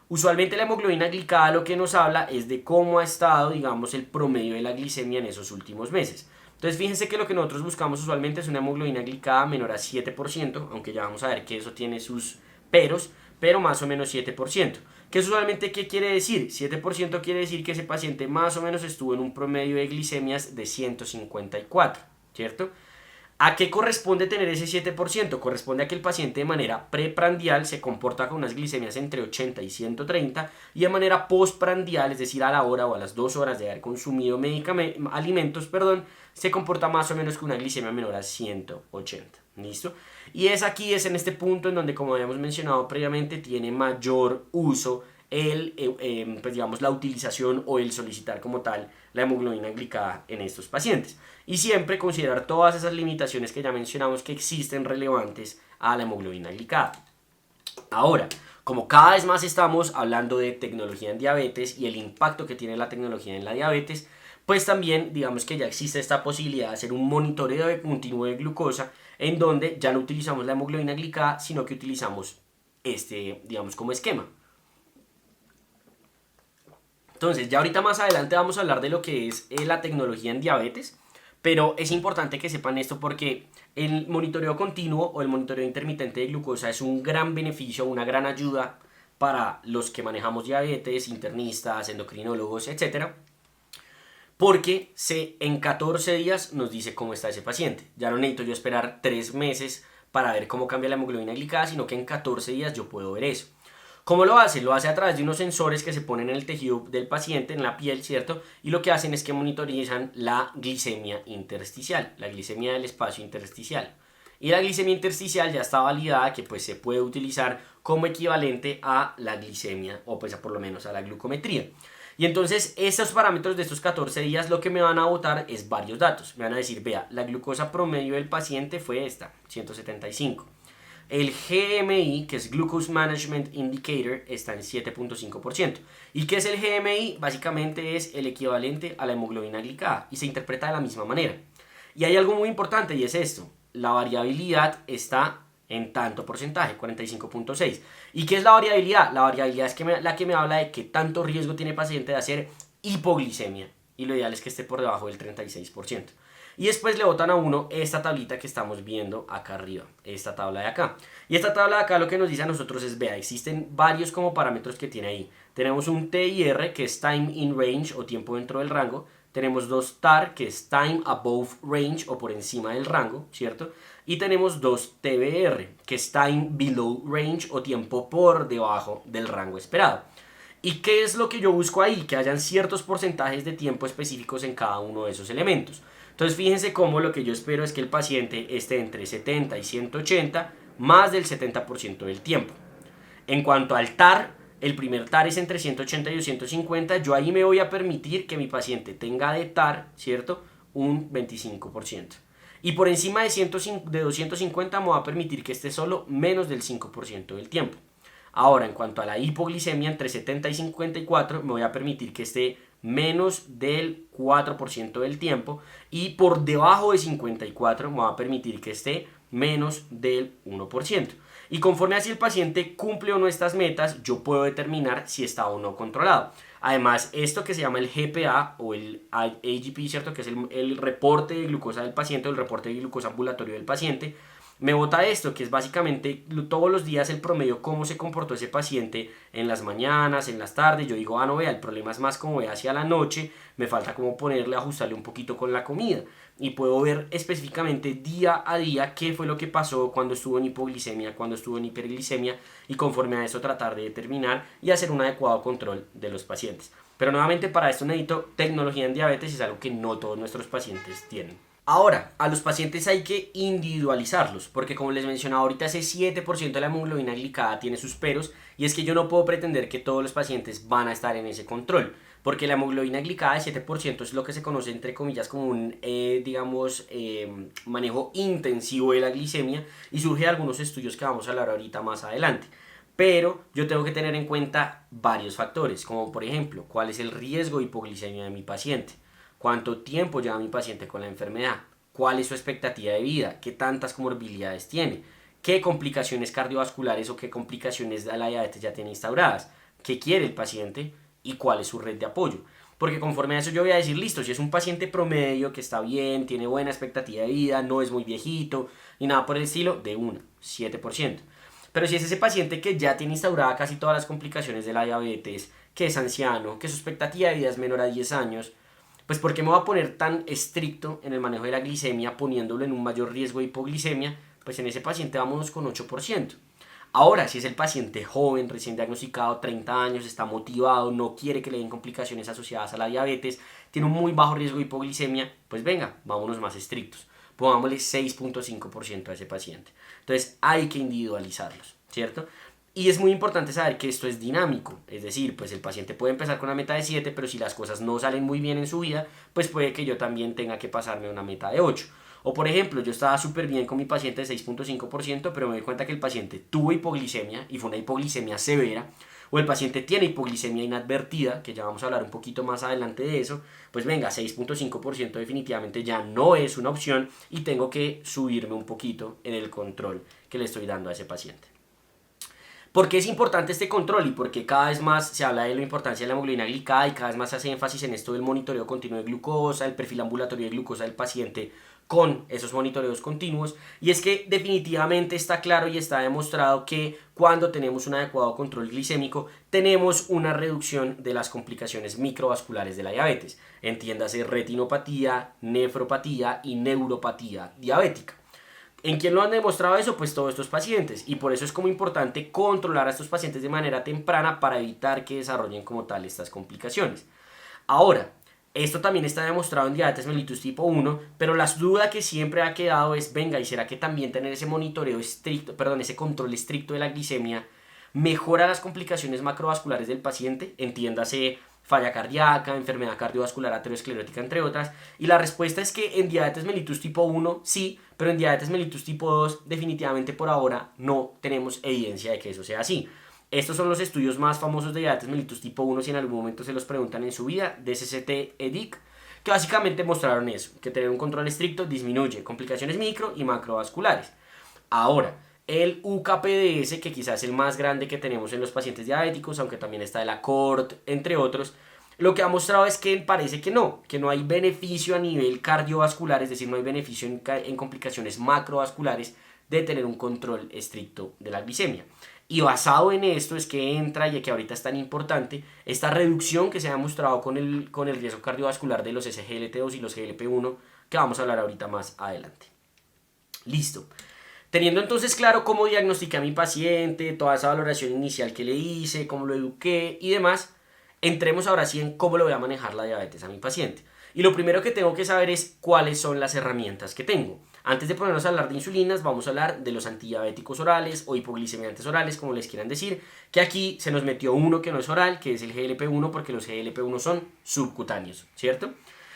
Usualmente la hemoglobina glicada lo que nos habla es de cómo ha estado, digamos, el promedio de la glicemia en esos últimos meses. Entonces, fíjense que lo que nosotros buscamos usualmente es una hemoglobina glicada menor a 7%, aunque ya vamos a ver que eso tiene sus peros, pero más o menos 7%. ¿Qué usualmente qué quiere decir? 7% quiere decir que ese paciente más o menos estuvo en un promedio de glicemias de 154, ¿cierto? ¿A qué corresponde tener ese 7%? Corresponde a que el paciente de manera preprandial se comporta con unas glicemias entre 80 y 130 y de manera postprandial, es decir, a la hora o a las 2 horas de haber consumido alimentos, se comporta más o menos con una glicemia menor a 180. ¿Listo? Y es en este punto en donde, como habíamos mencionado previamente, tiene mayor uso pues digamos, la utilización o el solicitar como tal la hemoglobina glicada en estos pacientes. Y siempre considerar todas esas limitaciones que ya mencionamos que existen relevantes a la hemoglobina glicada. Ahora, como cada vez más estamos hablando de tecnología en diabetes y el impacto que tiene la tecnología en la diabetes, pues también digamos que ya existe esta posibilidad de hacer un monitoreo de continuo de glucosa en donde ya no utilizamos la hemoglobina glicada, sino que utilizamos digamos, como esquema. Entonces, ya ahorita más adelante vamos a hablar de lo que es la tecnología en diabetes, pero es importante que sepan esto porque el monitoreo continuo o el monitoreo intermitente de glucosa es un gran beneficio, una gran ayuda para los que manejamos diabetes, internistas, endocrinólogos, etcétera, porque en 14 días nos dice cómo está ese paciente. Ya no necesito yo esperar 3 meses para ver cómo cambia la hemoglobina glicada, sino que en 14 días yo puedo ver eso. ¿Cómo lo hace? Lo hace a través de unos sensores que se ponen en el tejido del paciente, en la piel, ¿cierto? Y lo que hacen es que monitorizan la glicemia intersticial, la glicemia del espacio intersticial. Y la glicemia intersticial ya está validada que pues se puede utilizar como equivalente a la glicemia o pues por lo menos a la glucometría. Y entonces estos parámetros de estos 14 días lo que me van a botar es varios datos. Me van a decir, vea, la glucosa promedio del paciente fue esta, 175. El GMI, que es Glucose Management Indicator, está en 7.5%. ¿Y qué es el GMI? Básicamente es el equivalente a la hemoglobina glicada y se interpreta de la misma manera. Y hay algo muy importante y es esto. La variabilidad está en tanto porcentaje, 45.6. ¿Y qué es la variabilidad? La variabilidad es la que me habla de qué tanto riesgo tiene el paciente de hacer hipoglicemia. Y lo ideal es que esté por debajo del 36%. Y después le botan a uno esta tablita que estamos viendo acá arriba, esta tabla de acá. Y esta tabla de acá lo que nos dice a nosotros es, vea, existen varios como parámetros que tiene ahí. Tenemos un TIR, que es Time in Range o tiempo dentro del rango. Tenemos dos TAR, que es Time Above Range o por encima del rango, ¿cierto? Y tenemos dos TBR, que es Time Below Range o tiempo por debajo del rango esperado. ¿Y qué es lo que yo busco ahí? Que hayan ciertos porcentajes de tiempo específicos en cada uno de esos elementos. Entonces fíjense cómo lo que yo espero es que el paciente esté entre 70 y 180 más del 70% del tiempo. En cuanto al TAR, el primer TAR es entre 180 y 250, yo ahí me voy a permitir que mi paciente tenga de TAR, ¿cierto? Un 25%. Y por encima de 250 me voy a permitir que esté solo menos del 5% del tiempo. Ahora, en cuanto a la hipoglicemia, entre 70 y 54 me voy a permitir que esté menos del 4% del tiempo y por debajo de 54 me va a permitir que esté menos del 1%. Y conforme así el paciente cumple o no estas metas, yo puedo determinar si está o no controlado. Además, esto que se llama el GPA o el AGP, ¿cierto? Que es el reporte de glucosa del paciente o el reporte de glucosa ambulatorio del paciente, me bota esto, que es básicamente todos los días el promedio, cómo se comportó ese paciente en las mañanas, en las tardes. Yo digo, no vea, el problema es más como ve hacia la noche, me falta como ponerle, ajustarle un poquito con la comida. Y puedo ver específicamente día a día qué fue lo que pasó cuando estuvo en hipoglicemia, cuando estuvo en hiperglicemia y conforme a eso tratar de determinar y hacer un adecuado control de los pacientes. Pero nuevamente para esto necesito tecnología en diabetes y es algo que no todos nuestros pacientes tienen. Ahora, a los pacientes hay que individualizarlos, porque como les mencionaba ahorita, ese 7% de la hemoglobina glicada tiene sus peros, y es que yo no puedo pretender que todos los pacientes van a estar en ese control, porque la hemoglobina glicada de 7% es lo que se conoce entre comillas como un, manejo intensivo de la glicemia, y surge de algunos estudios que vamos a hablar ahorita más adelante. Pero yo tengo que tener en cuenta varios factores, como por ejemplo, cuál es el riesgo de hipoglicemia de mi paciente. cuánto tiempo lleva mi paciente con la enfermedad, cuál es su expectativa de vida, qué tantas comorbilidades tiene, qué complicaciones cardiovasculares o qué complicaciones de la diabetes ya tiene instauradas, qué quiere el paciente y cuál es su red de apoyo. Porque conforme a eso yo voy a decir, listo, si es un paciente promedio que está bien, tiene buena expectativa de vida, no es muy viejito, ni nada por el estilo, de 7%. Pero si es ese paciente que ya tiene instaurada casi todas las complicaciones de la diabetes, que es anciano, que su expectativa de vida es menor a 10 años, pues ¿por qué me voy a poner tan estricto en el manejo de la glicemia poniéndolo en un mayor riesgo de hipoglicemia? Pues en ese paciente vámonos con 8%. Ahora, si es el paciente joven, recién diagnosticado, 30 años, está motivado, no quiere que le den complicaciones asociadas a la diabetes, tiene un muy bajo riesgo de hipoglicemia, pues venga, vámonos más estrictos. Pongámosle 6.5% a ese paciente. Entonces hay que individualizarlos, ¿cierto? Y es muy importante saber que esto es dinámico, es decir, pues el paciente puede empezar con una meta de 7, pero si las cosas no salen muy bien en su vida, pues puede que yo también tenga que pasarme a una meta de 8. O por ejemplo, yo estaba súper bien con mi paciente de 6.5%, pero me doy cuenta que el paciente tuvo hipoglicemia y fue una hipoglicemia severa, o el paciente tiene hipoglicemia inadvertida, que ya vamos a hablar un poquito más adelante de eso, pues venga, 6.5% definitivamente ya no es una opción y tengo que subirme un poquito en el control que le estoy dando a ese paciente. ¿Por qué es importante este control? Y porque cada vez más se habla de la importancia de la hemoglobina glicada y cada vez más se hace énfasis en esto del monitoreo continuo de glucosa, el perfil ambulatorio de glucosa del paciente con esos monitoreos continuos. Y es que definitivamente está claro y está demostrado que cuando tenemos un adecuado control glicémico tenemos una reducción de las complicaciones microvasculares de la diabetes. Entiéndase retinopatía, nefropatía y neuropatía diabética. ¿En quién lo han demostrado eso? Pues todos estos pacientes. Y por eso es como importante controlar a estos pacientes de manera temprana para evitar que desarrollen como tal estas complicaciones. Ahora, esto también está demostrado en diabetes mellitus tipo 1, pero la duda que siempre ha quedado es, venga, ¿y será que también tener ese monitoreo estricto, ese control estricto de la glicemia mejora las complicaciones macrovasculares del paciente? Entiéndase falla cardíaca, enfermedad cardiovascular aterosclerótica, entre otras. Y la respuesta es que en diabetes mellitus tipo 1 sí, pero en diabetes mellitus tipo 2 definitivamente por ahora no tenemos evidencia de que eso sea así. Estos son los estudios más famosos de diabetes mellitus tipo 1, si en algún momento se los preguntan en su vida, DSCT, EDIC, que básicamente mostraron eso, que tener un control estricto disminuye complicaciones micro y macrovasculares. Ahora, el UKPDS, que quizás es el más grande que tenemos en los pacientes diabéticos, aunque también está el ACORD, entre otros, lo que ha mostrado es que parece que no hay beneficio a nivel cardiovascular, es decir, no hay beneficio en complicaciones macrovasculares de tener un control estricto de la glicemia. Y basado en esto es que entra, y que ahorita es tan importante, esta reducción que se ha mostrado con el riesgo cardiovascular de los SGLT2 y los GLP-1, que vamos a hablar ahorita más adelante. Listo. Teniendo entonces claro cómo diagnostiqué a mi paciente, toda esa valoración inicial que le hice, cómo lo eduqué y demás, entremos ahora sí en cómo le voy a manejar la diabetes a mi paciente. Y lo primero que tengo que saber es cuáles son las herramientas que tengo. Antes de ponernos a hablar de insulinas, vamos a hablar de los antidiabéticos orales o hipoglicemiantes orales, como les quieran decir, que aquí se nos metió uno que no es oral, que es el GLP-1, porque los GLP-1 son subcutáneos, ¿cierto?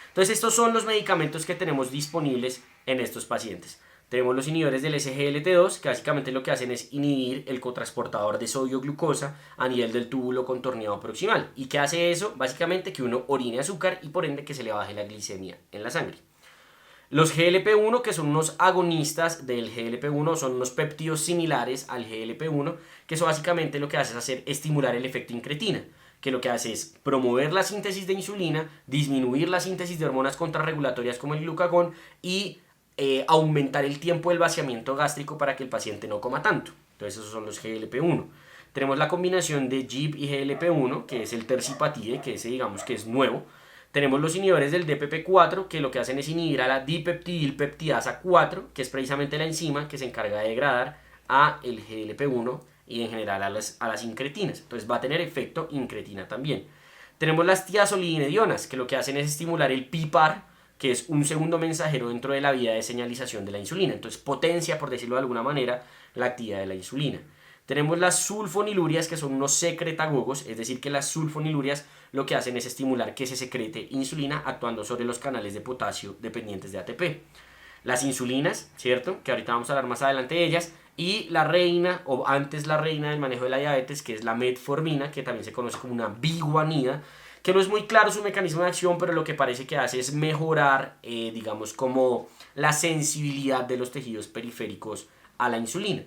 Entonces estos son los medicamentos que tenemos disponibles en estos pacientes. Tenemos los inhibidores del SGLT2, que básicamente lo que hacen es inhibir el cotransportador de sodio-glucosa a nivel del túbulo contorneado proximal. ¿Y qué hace eso? Básicamente que uno orine azúcar y por ende que se le baje la glicemia en la sangre. Los GLP-1, que son unos agonistas del GLP-1, son unos péptidos similares al GLP-1, que eso básicamente lo que hace es estimular el efecto incretina, que lo que hace es promover la síntesis de insulina, disminuir la síntesis de hormonas contrarregulatorias como el glucagón y aumentar el tiempo del vaciamiento gástrico para que el paciente no coma tanto. Entonces esos son los GLP-1. Tenemos la combinación de GIP y GLP-1, que es el tersipatide, que ese digamos que es nuevo. Tenemos los inhibidores del DPP-4, que lo que hacen es inhibir a la dipeptidilpeptidasa 4, que es precisamente la enzima que se encarga de degradar a el GLP-1 y en general a las incretinas. Entonces va a tener efecto incretina también. Tenemos las tiazolidinedionas, que lo que hacen es estimular el PPAR, que es un segundo mensajero dentro de la vía de señalización de la insulina. Entonces potencia, por decirlo de alguna manera, la actividad de la insulina. Tenemos las sulfonilurias, que son unos secretagogos, es decir, que las sulfonilurias lo que hacen es estimular que se secrete insulina actuando sobre los canales de potasio dependientes de ATP. Las insulinas, ¿cierto? Que ahorita vamos a hablar más adelante de ellas. Y la reina, o antes la reina del manejo de la diabetes, que es la metformina, que también se conoce como una biguanida, que no es muy claro su mecanismo de acción, pero lo que parece que hace es mejorar, digamos, como la sensibilidad de los tejidos periféricos a la insulina.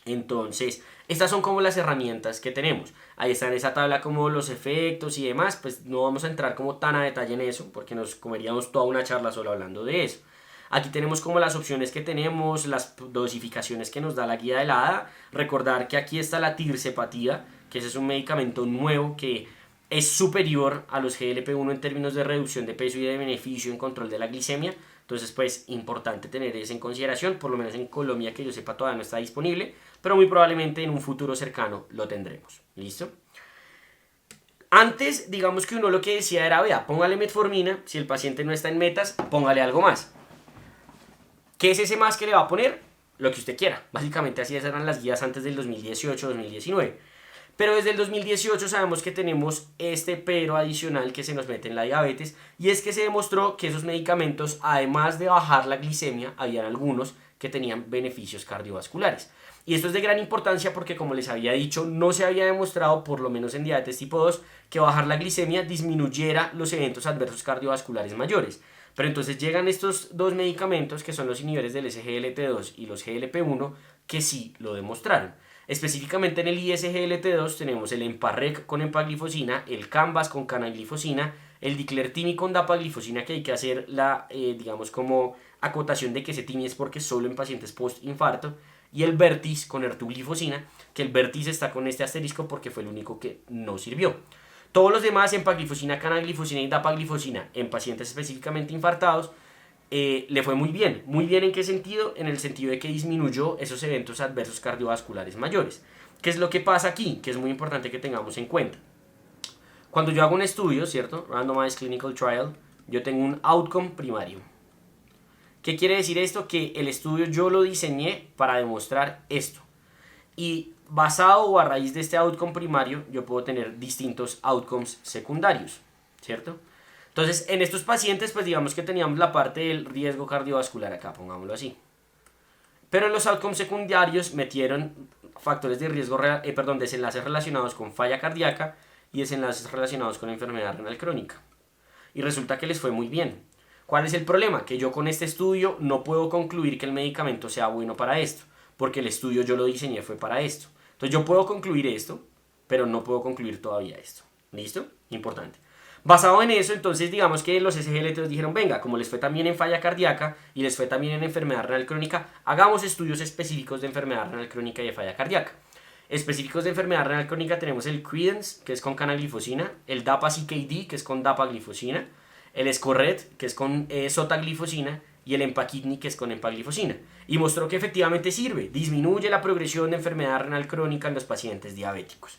Entonces, estas son como las herramientas que tenemos. Ahí está en esa tabla como los efectos y demás, pues no vamos a entrar como tan a detalle en eso, porque nos comeríamos toda una charla solo hablando de eso. Aquí tenemos como las opciones que tenemos, las dosificaciones que nos da la guía de la ADA. Recordar que aquí está la tirzepatida, que ese es un medicamento nuevo que es superior a los GLP-1 en términos de reducción de peso y de beneficio en control de la glicemia. Entonces, pues, importante tener eso en consideración. Por lo menos en Colombia, que yo sepa, todavía no está disponible, pero muy probablemente en un futuro cercano lo tendremos. ¿Listo? Antes, digamos que uno lo que decía era, vea, póngale metformina, si el paciente no está en metas, póngale algo más. ¿Qué es ese más que le va a poner? Lo que usted quiera. Básicamente así eran las guías antes del 2018-2019. Pero desde el 2018 sabemos que tenemos este pero adicional que se nos mete en la diabetes, y es que se demostró que esos medicamentos, además de bajar la glicemia, habían algunos que tenían beneficios cardiovasculares. Y esto es de gran importancia porque, como les había dicho, no se había demostrado, por lo menos en diabetes tipo 2, que bajar la glicemia disminuyera los eventos adversos cardiovasculares mayores. Pero entonces llegan estos dos medicamentos, que son los inhibidores del SGLT2 y los GLP-1, que sí lo demostraron. Específicamente en el ISGLT2 tenemos el Emparrec con empaglifosina, el Canvas con canaglifosina, el Diclertimi con dapaglifosina, que hay que hacer la, digamos, como acotación de que ese timi es porque solo en pacientes post-infarto, y el Vertis con ertuglifosina, que el Vertis está con este asterisco porque fue el único que no sirvió. Todos los demás, empaglifosina, canaglifosina y dapaglifosina, en pacientes específicamente infartados, le fue muy bien. ¿Muy bien en qué sentido? En el sentido de que disminuyó esos eventos adversos cardiovasculares mayores. ¿Qué es lo que pasa aquí? Que es muy importante que tengamos en cuenta. Cuando yo hago un estudio, ¿cierto? Randomized Clinical Trial, yo tengo un outcome primario. ¿Qué quiere decir esto? Que el estudio yo lo diseñé para demostrar esto. Y basado o a raíz de este outcome primario, yo puedo tener distintos outcomes secundarios, ¿cierto? Entonces, en estos pacientes, pues digamos que teníamos la parte del riesgo cardiovascular acá, pongámoslo así. Pero en los outcomes secundarios metieron factores de riesgo, desenlaces relacionados con falla cardíaca y desenlaces relacionados con enfermedad renal crónica. Y resulta que les fue muy bien. ¿Cuál es el problema? Que yo con este estudio no puedo concluir que el medicamento sea bueno para esto, porque el estudio yo lo diseñé fue para esto. Entonces yo puedo concluir esto, pero no puedo concluir todavía esto. ¿Listo? Importante. Basado en eso, entonces digamos que los SGLT dijeron, venga, como les fue también en falla cardíaca y les fue también en enfermedad renal crónica, hagamos estudios específicos de enfermedad renal crónica y de falla cardíaca. Específicos de enfermedad renal crónica tenemos el Credence, que es con canaglifosina, el DAPA-CKD, que es con dapaglifosina, el Escorret, que es con sotaglifosina, y el Empaquidni, que es con empaglifosina. Y mostró que efectivamente sirve, disminuye la progresión de enfermedad renal crónica en los pacientes diabéticos.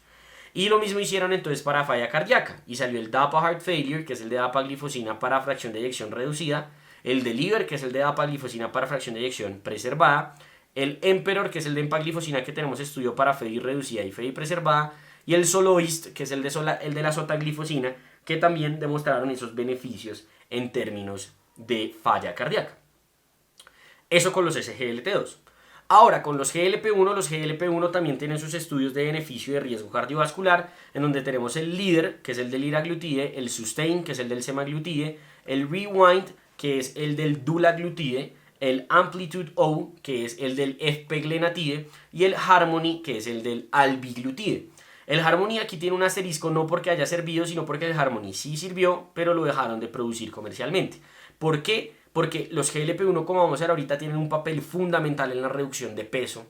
Y lo mismo hicieron entonces para falla cardíaca, y salió el DAPA Heart Failure, que es el de dapaglifosina para fracción de eyección reducida, el Deliver, que es el de dapaglifosina para fracción de eyección preservada, el Emperor, que es el de empaglifosina que tenemos estudio para FEDI reducida y FEDI preservada, y el Soloist, que es el de la sotaglifosina, que también demostraron esos beneficios en términos de falla cardíaca. Eso con los SGLT2. Ahora, con los GLP-1 también tienen sus estudios de beneficio y de riesgo cardiovascular, en donde tenemos el LEADER, que es el del liraglutide, el SUSTAIN, que es el del semaglutide, el REWIND, que es el del dulaglutide, el Amplitude O, que es el del efpeglenatide, y el Harmony, que es el del albiglutide. El Harmony aquí tiene un asterisco no porque haya servido, sino porque el Harmony sí sirvió, pero lo dejaron de producir comercialmente. ¿Por qué? Porque los GLP-1, como vamos a ver ahorita, tienen un papel fundamental en la reducción de peso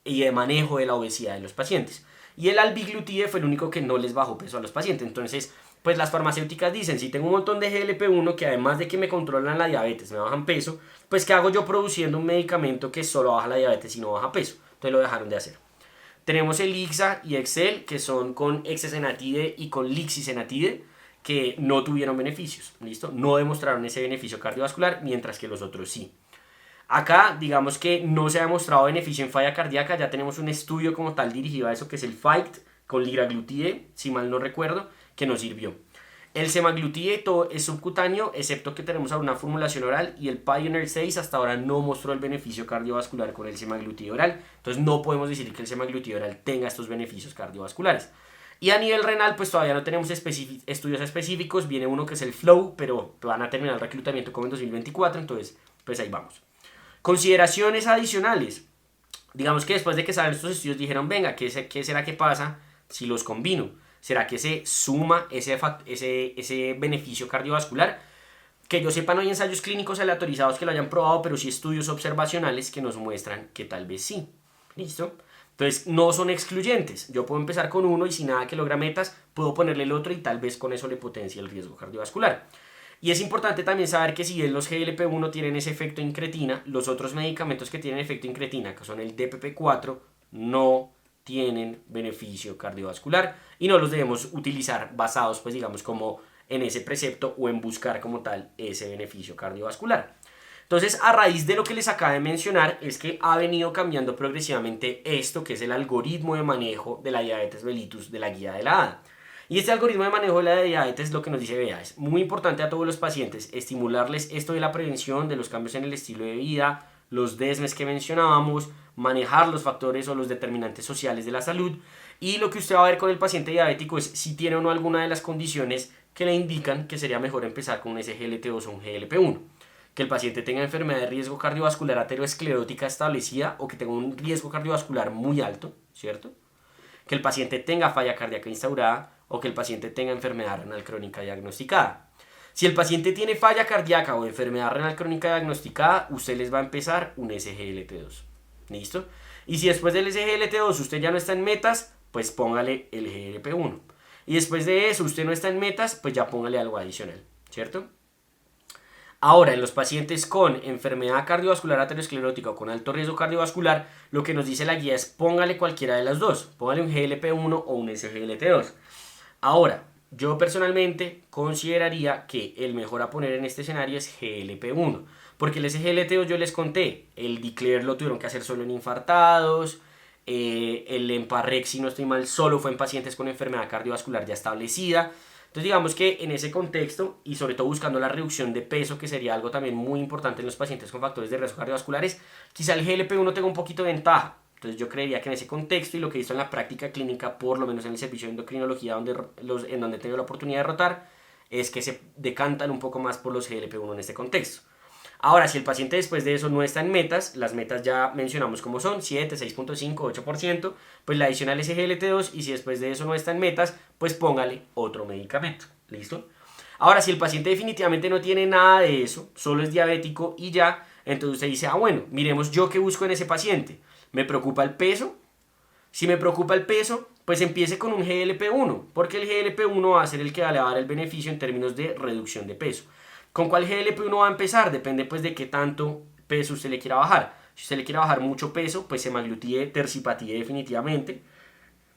y de manejo de la obesidad de los pacientes. Y el albiglutide fue el único que no les bajó peso a los pacientes. Entonces, pues las farmacéuticas dicen, si tengo un montón de GLP-1 que además de que me controlan la diabetes, me bajan peso, pues ¿qué hago yo produciendo un medicamento que solo baja la diabetes y no baja peso? Entonces lo dejaron de hacer. Tenemos el IXA y Excel, que son con exenatide y con lixisenatide, que no tuvieron beneficios, ¿listo? No demostraron ese beneficio cardiovascular, mientras que los otros sí. Acá, digamos que no se ha demostrado beneficio en falla cardíaca, ya tenemos un estudio como tal dirigido a eso, que es el FIGHT, con liraglutide, si mal no recuerdo, que nos sirvió. El semaglutide todo es subcutáneo, excepto que tenemos ahora una formulación oral, y el Pioneer 6 hasta ahora no mostró el beneficio cardiovascular con el semaglutide oral, entonces no podemos decir que el semaglutide oral tenga estos beneficios cardiovasculares. Y a nivel renal, pues todavía no tenemos estudios específicos. Viene uno que es el FLOW, pero van a terminar el reclutamiento como en 2024, entonces pues ahí vamos. Consideraciones adicionales. Digamos que después de que salen estos estudios dijeron, venga, ¿qué será que pasa si los combino? ¿Será que se suma ese beneficio cardiovascular? Que yo sepa, no hay ensayos clínicos aleatorizados que lo hayan probado, pero sí estudios observacionales que nos muestran que tal vez sí. ¿Listo? Entonces, no son excluyentes. Yo puedo empezar con uno y si nada que logra metas, puedo ponerle el otro y tal vez con eso le potencie el riesgo cardiovascular. Y es importante también saber que si bien los GLP-1 tienen ese efecto incretina, los otros medicamentos que tienen efecto incretina, que son el DPP-4, no tienen beneficio cardiovascular y no los debemos utilizar basados, pues digamos, como en ese precepto o en buscar como tal ese beneficio cardiovascular. Entonces, a raíz de lo que les acabo de mencionar, es que ha venido cambiando progresivamente esto, que es el algoritmo de manejo de la diabetes mellitus de la guía de la ADA. Y este algoritmo de manejo de la diabetes lo que nos dice, vea, es muy importante a todos los pacientes estimularles esto de la prevención, de los cambios en el estilo de vida, los DESMES que mencionábamos, manejar los factores o los determinantes sociales de la salud. Y lo que usted va a ver con el paciente diabético es si tiene o no alguna de las condiciones que le indican que sería mejor empezar con un SGLT2 o un GLP-1. Que el paciente tenga enfermedad de riesgo cardiovascular aterosclerótica establecida o que tenga un riesgo cardiovascular muy alto, ¿cierto? Que el paciente tenga falla cardíaca instaurada o que el paciente tenga enfermedad renal crónica diagnosticada. Si el paciente tiene falla cardíaca o enfermedad renal crónica diagnosticada, usted les va a empezar un SGLT2. ¿Listo? Y si después del SGLT2 usted ya no está en metas, pues póngale el GLP-1. Y después de eso usted no está en metas, pues ya póngale algo adicional, ¿cierto? Ahora, en los pacientes con enfermedad cardiovascular aterosclerótica o con alto riesgo cardiovascular, lo que nos dice la guía es póngale cualquiera de las dos. Póngale un GLP-1 o un SGLT2. Ahora, yo personalmente consideraría que el mejor a poner en este escenario es GLP-1. Porque el SGLT2 yo les conté, el Declare lo tuvieron que hacer solo en infartados, el Emparrex, si no estoy mal, solo fue en pacientes con enfermedad cardiovascular ya establecida. Entonces digamos que en ese contexto y sobre todo buscando la reducción de peso, que sería algo también muy importante en los pacientes con factores de riesgo cardiovasculares, quizá el GLP-1 tenga un poquito de ventaja. Entonces yo creería que en ese contexto y lo que he visto en la práctica clínica, por lo menos en el servicio de endocrinología en donde tengo la oportunidad de rotar, es que se decantan un poco más por los GLP-1 en este contexto. Ahora, si el paciente después de eso no está en metas, las metas ya mencionamos cómo son, 7, 6.5, 8%, pues la adición al SGLT2 y si después de eso no está en metas, pues póngale otro medicamento. ¿Listo? Ahora, si el paciente definitivamente no tiene nada de eso, solo es diabético y ya, entonces usted dice, bueno, miremos yo qué busco en ese paciente. ¿Me preocupa el peso? Si me preocupa el peso, pues empiece con un GLP-1, porque el GLP-1 va a ser el que va a dar el beneficio en términos de reducción de peso. ¿Con cuál GLP-1 va a empezar? Depende pues de qué tanto peso usted le quiera bajar. Si usted le quiere bajar mucho peso, pues semaglutide, tercipatide definitivamente.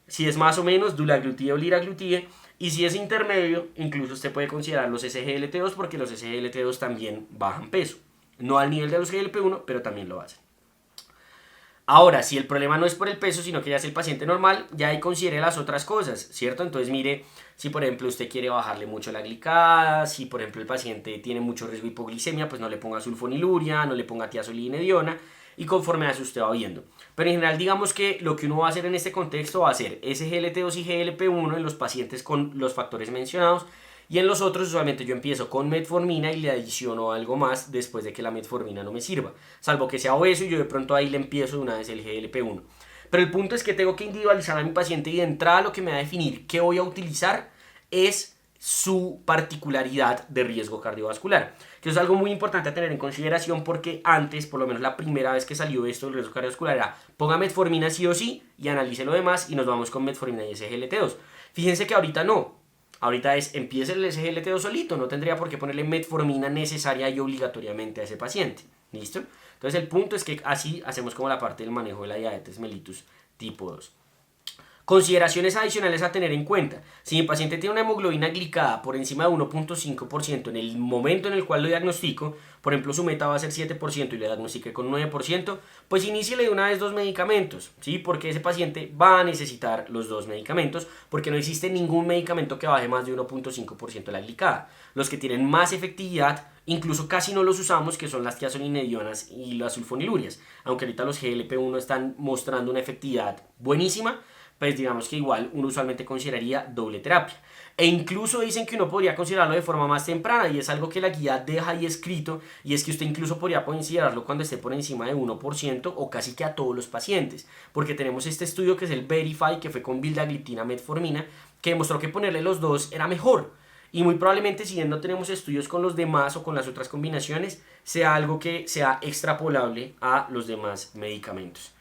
Si es más o menos, dulaglutide o liraglutide. Y si es intermedio, incluso usted puede considerar los SGLT2 porque los SGLT2 también bajan peso. No al nivel de los GLP-1, pero también lo hacen. Ahora, si el problema no es por el peso, sino que ya es el paciente normal, ya ahí considere las otras cosas, ¿cierto? Entonces mire, si por ejemplo usted quiere bajarle mucho la glicada, si por ejemplo el paciente tiene mucho riesgo de hipoglicemia, pues no le ponga sulfoniluria, no le ponga tiazolinediona, y conforme a eso usted va viendo. Pero en general digamos que lo que uno va a hacer en este contexto va a ser SGLT2 y GLP-1 en los pacientes con los factores mencionados, y en los otros usualmente yo empiezo con metformina y le adiciono algo más después de que la metformina no me sirva. Salvo que sea obeso y yo de pronto ahí le empiezo de una vez el GLP-1. Pero el punto es que tengo que individualizar a mi paciente y de entrada lo que me va a definir qué voy a utilizar es su particularidad de riesgo cardiovascular. Que eso es algo muy importante a tener en consideración porque antes, por lo menos la primera vez que salió esto del riesgo cardiovascular era ponga metformina sí o sí y analice lo demás y nos vamos con metformina y SGLT2. Fíjense que ahorita no. Ahorita empieza el SGLT2 solito, no tendría por qué ponerle metformina necesaria y obligatoriamente a ese paciente. ¿Listo? Entonces el punto es que así hacemos como la parte del manejo de la diabetes mellitus tipo 2. Consideraciones adicionales a tener en cuenta. Si mi paciente tiene una hemoglobina glicada por encima de 1.5% en el momento en el cual lo diagnostico, por ejemplo su meta va a ser 7% y le diagnostiqué con 9%, pues iníciele de una vez 2 medicamentos, ¿sí? Porque ese paciente va a necesitar los 2 medicamentos, porque no existe ningún medicamento que baje más de 1.5% la glicada. Los que tienen más efectividad, incluso casi no los usamos, que son las tiazolinedionas y las sulfonilurias, aunque ahorita los GLP-1 están mostrando una efectividad buenísima, pues digamos que igual uno usualmente consideraría doble terapia. E incluso dicen que uno podría considerarlo de forma más temprana y es algo que la guía deja ahí escrito y es que usted incluso podría considerarlo cuando esté por encima de 1% o casi que a todos los pacientes. Porque tenemos este estudio que es el Verify que fue con vildagliptina metformina que demostró que ponerle los dos era mejor. Y muy probablemente si bien no tenemos estudios con los demás o con las otras combinaciones, sea algo que sea extrapolable a los demás medicamentos.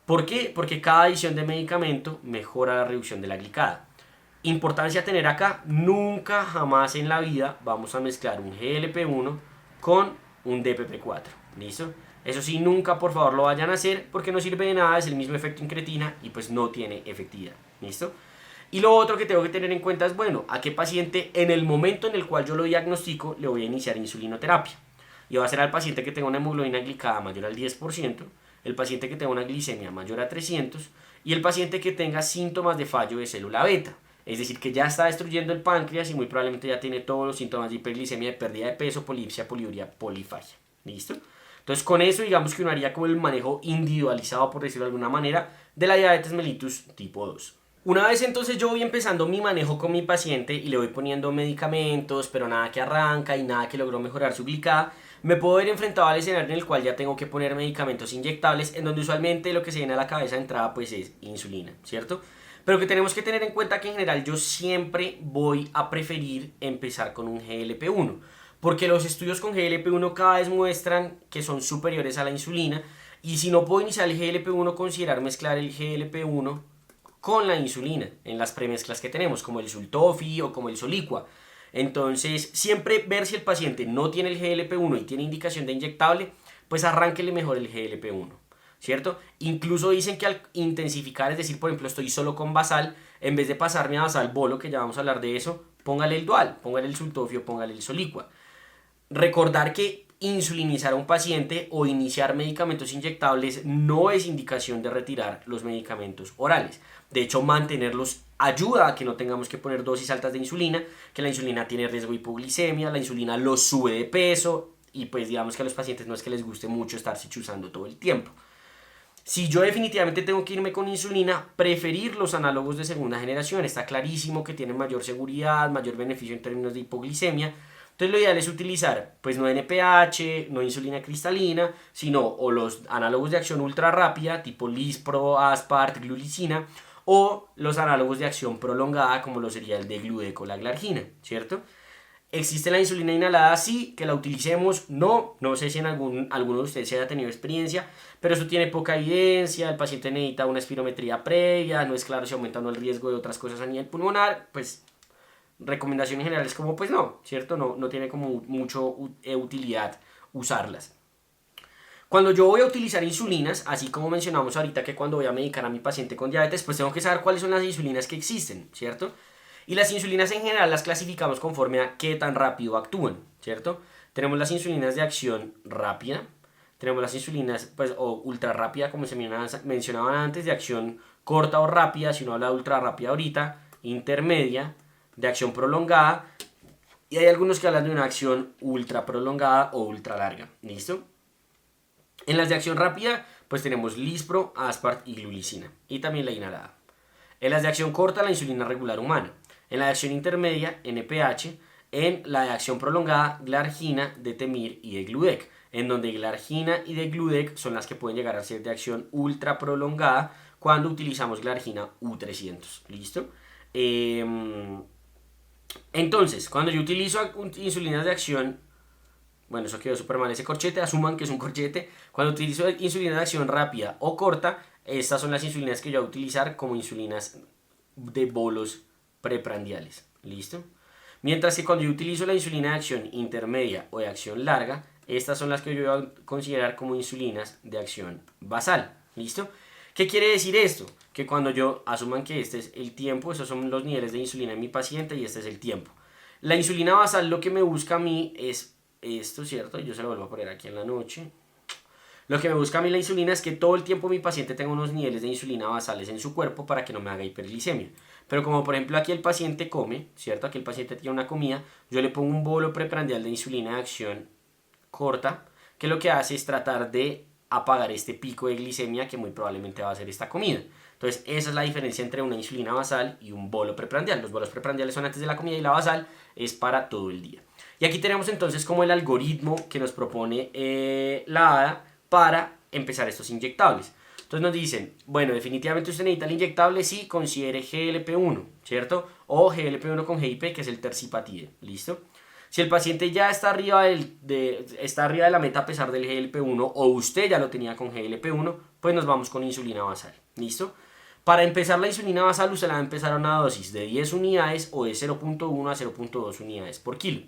¿Por qué? Porque cada adición de medicamento mejora la reducción de la glicada. Importancia a tener acá, nunca jamás en la vida vamos a mezclar un GLP-1 con un DPP-4. ¿Listo? Eso sí, nunca por favor lo vayan a hacer porque no sirve de nada, es el mismo efecto incretina y pues no tiene efectividad. ¿Listo? Y lo otro que tengo que tener en cuenta es, bueno, a qué paciente en el momento en el cual yo lo diagnostico le voy a iniciar insulinoterapia. Y va a ser al paciente que tenga una hemoglobina glicada mayor al 10%, el paciente que tenga una glicemia mayor a 300 y el paciente que tenga síntomas de fallo de célula beta. Es decir, que ya está destruyendo el páncreas y muy probablemente ya tiene todos los síntomas de hiperglicemia, de pérdida de peso, polipsia, poliuria, polifagia. ¿Listo? Entonces con eso digamos que uno haría como el manejo individualizado, por decirlo de alguna manera, de la diabetes mellitus tipo 2. Una vez entonces yo voy empezando mi manejo con mi paciente y le voy poniendo medicamentos, pero nada que arranca y nada que logró mejorar su glicada, me puedo ver enfrentado al escenario en el cual ya tengo que poner medicamentos inyectables, en donde usualmente lo que se viene a la cabeza de entrada pues es insulina, ¿cierto? Pero que tenemos que tener en cuenta que en general yo siempre voy a preferir empezar con un GLP-1, porque los estudios con GLP-1 cada vez muestran que son superiores a la insulina, y si no puedo iniciar el GLP-1, considerar mezclar el GLP-1 con la insulina en las premezclas que tenemos, como el Sultofi o como el Soliqua. Entonces, siempre ver si el paciente no tiene el GLP-1 y tiene indicación de inyectable, pues arránquele mejor el GLP-1, ¿cierto? Incluso dicen que al intensificar, es decir, por ejemplo, estoy solo con basal, en vez de pasarme a basal bolo, que ya vamos a hablar de eso, póngale el dual, póngale el Sultofi o póngale el Soliqua. Recordar que insulinizar a un paciente o iniciar medicamentos inyectables no es indicación de retirar los medicamentos orales. De hecho, mantenerlos ayuda a que no tengamos que poner dosis altas de insulina, que la insulina tiene riesgo de hipoglicemia, la insulina los sube de peso y pues digamos que a los pacientes no es que les guste mucho estarse chuzando todo el tiempo. Si yo definitivamente tengo que irme con insulina, preferir los análogos de segunda generación. Está clarísimo que tienen mayor seguridad, mayor beneficio en términos de hipoglicemia. Entonces lo ideal es utilizar pues no NPH, no insulina cristalina, sino o los análogos de acción ultra rápida tipo Lispro, Aspart, Glulicina, o los análogos de acción prolongada como lo sería el de Gludeco, la glargina, ¿cierto? ¿Existe la insulina inhalada? Sí, que la utilicemos. No sé si en alguno de ustedes se haya tenido experiencia, pero eso tiene poca evidencia, el paciente necesita una espirometría previa, no es claro si aumenta o no el riesgo de otras cosas a nivel pulmonar, pues recomendaciones generales como pues no, ¿cierto? No tiene como mucho utilidad usarlas. Cuando yo voy a utilizar insulinas, así como mencionamos ahorita que cuando voy a medicar a mi paciente con diabetes, pues tengo que saber cuáles son las insulinas que existen, ¿cierto? Y las insulinas en general las clasificamos conforme a qué tan rápido actúan, ¿cierto? Tenemos las insulinas de acción rápida, tenemos las insulinas pues, o ultra rápida, como se mencionaban antes, de acción corta o rápida, si uno habla de ultra rápida ahorita, intermedia, de acción prolongada, y hay algunos que hablan de una acción ultra prolongada o ultra larga, ¿listo? En las de acción rápida, pues tenemos Lispro, Aspart y Glulicina, y también la inhalada. En las de acción corta, la insulina regular humana. En la de acción intermedia, NPH. En la de acción prolongada, Glargina, Detemir y Degludec. En donde Glargina y Degludec son las que pueden llegar a ser de acción ultra prolongada cuando utilizamos Glargina U300. ¿Listo? Entonces, cuando yo utilizo insulinas de acción, bueno, eso quedó súper mal ese corchete, asuman que es un corchete. Cuando utilizo insulina de acción rápida o corta, estas son las insulinas que yo voy a utilizar como insulinas de bolos preprandiales. ¿Listo? Mientras que cuando yo utilizo la insulina de acción intermedia o de acción larga, estas son las que yo voy a considerar como insulinas de acción basal. ¿Listo? ¿Qué quiere decir esto? Que cuando yo asuman que este es el tiempo, esos son los niveles de insulina en mi paciente y este es el tiempo. La insulina basal lo que me busca a mí es esto, ¿cierto? Yo se lo vuelvo a poner aquí en la noche. Lo que me busca a mí la insulina es que todo el tiempo mi paciente tenga unos niveles de insulina basales en su cuerpo para que no me haga hiperglicemia. Pero como por ejemplo aquí el paciente come, ¿cierto? Aquí el paciente tiene una comida, yo le pongo un bolo preprandial de insulina de acción corta, que lo que hace es tratar de apagar este pico de glicemia que muy probablemente va a ser esta comida. Entonces esa es la diferencia entre una insulina basal y un bolo preprandial. Los bolos preprandiales son antes de la comida y la basal es para todo el día. Y aquí tenemos entonces como el algoritmo que nos propone la ADA para empezar estos inyectables. Entonces nos dicen, bueno, definitivamente usted necesita el inyectable si considere GLP-1, ¿cierto? O GLP-1 con GIP, que es el tercipatide, ¿listo? Si el paciente ya está arriba, está arriba de la meta a pesar del GLP-1 o usted ya lo tenía con GLP-1, pues nos vamos con insulina basal, ¿listo? Para empezar la insulina basal usted la va a empezar a una dosis de 10 unidades o de 0.1 a 0.2 unidades por kilo.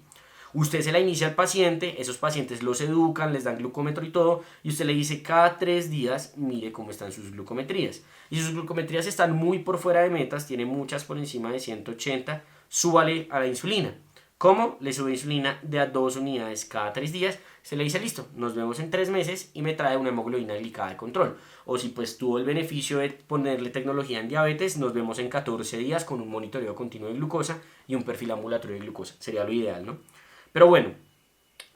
Usted se la inicia al paciente, esos pacientes los educan, les dan glucómetro y todo, y usted le dice cada 3 días, mire cómo están sus glucometrías. Y si sus glucometrías están muy por fuera de metas, tiene muchas por encima de 180, súbale a la insulina. ¿Cómo? Le sube insulina de a 2 unidades cada 3 días, se le dice listo, nos vemos en 3 meses y me trae una hemoglobina glicada de control. O si pues tuvo el beneficio de ponerle tecnología en diabetes, nos vemos en 14 días con un monitoreo continuo de glucosa y un perfil ambulatorio de glucosa. Sería lo ideal, ¿no? Pero bueno,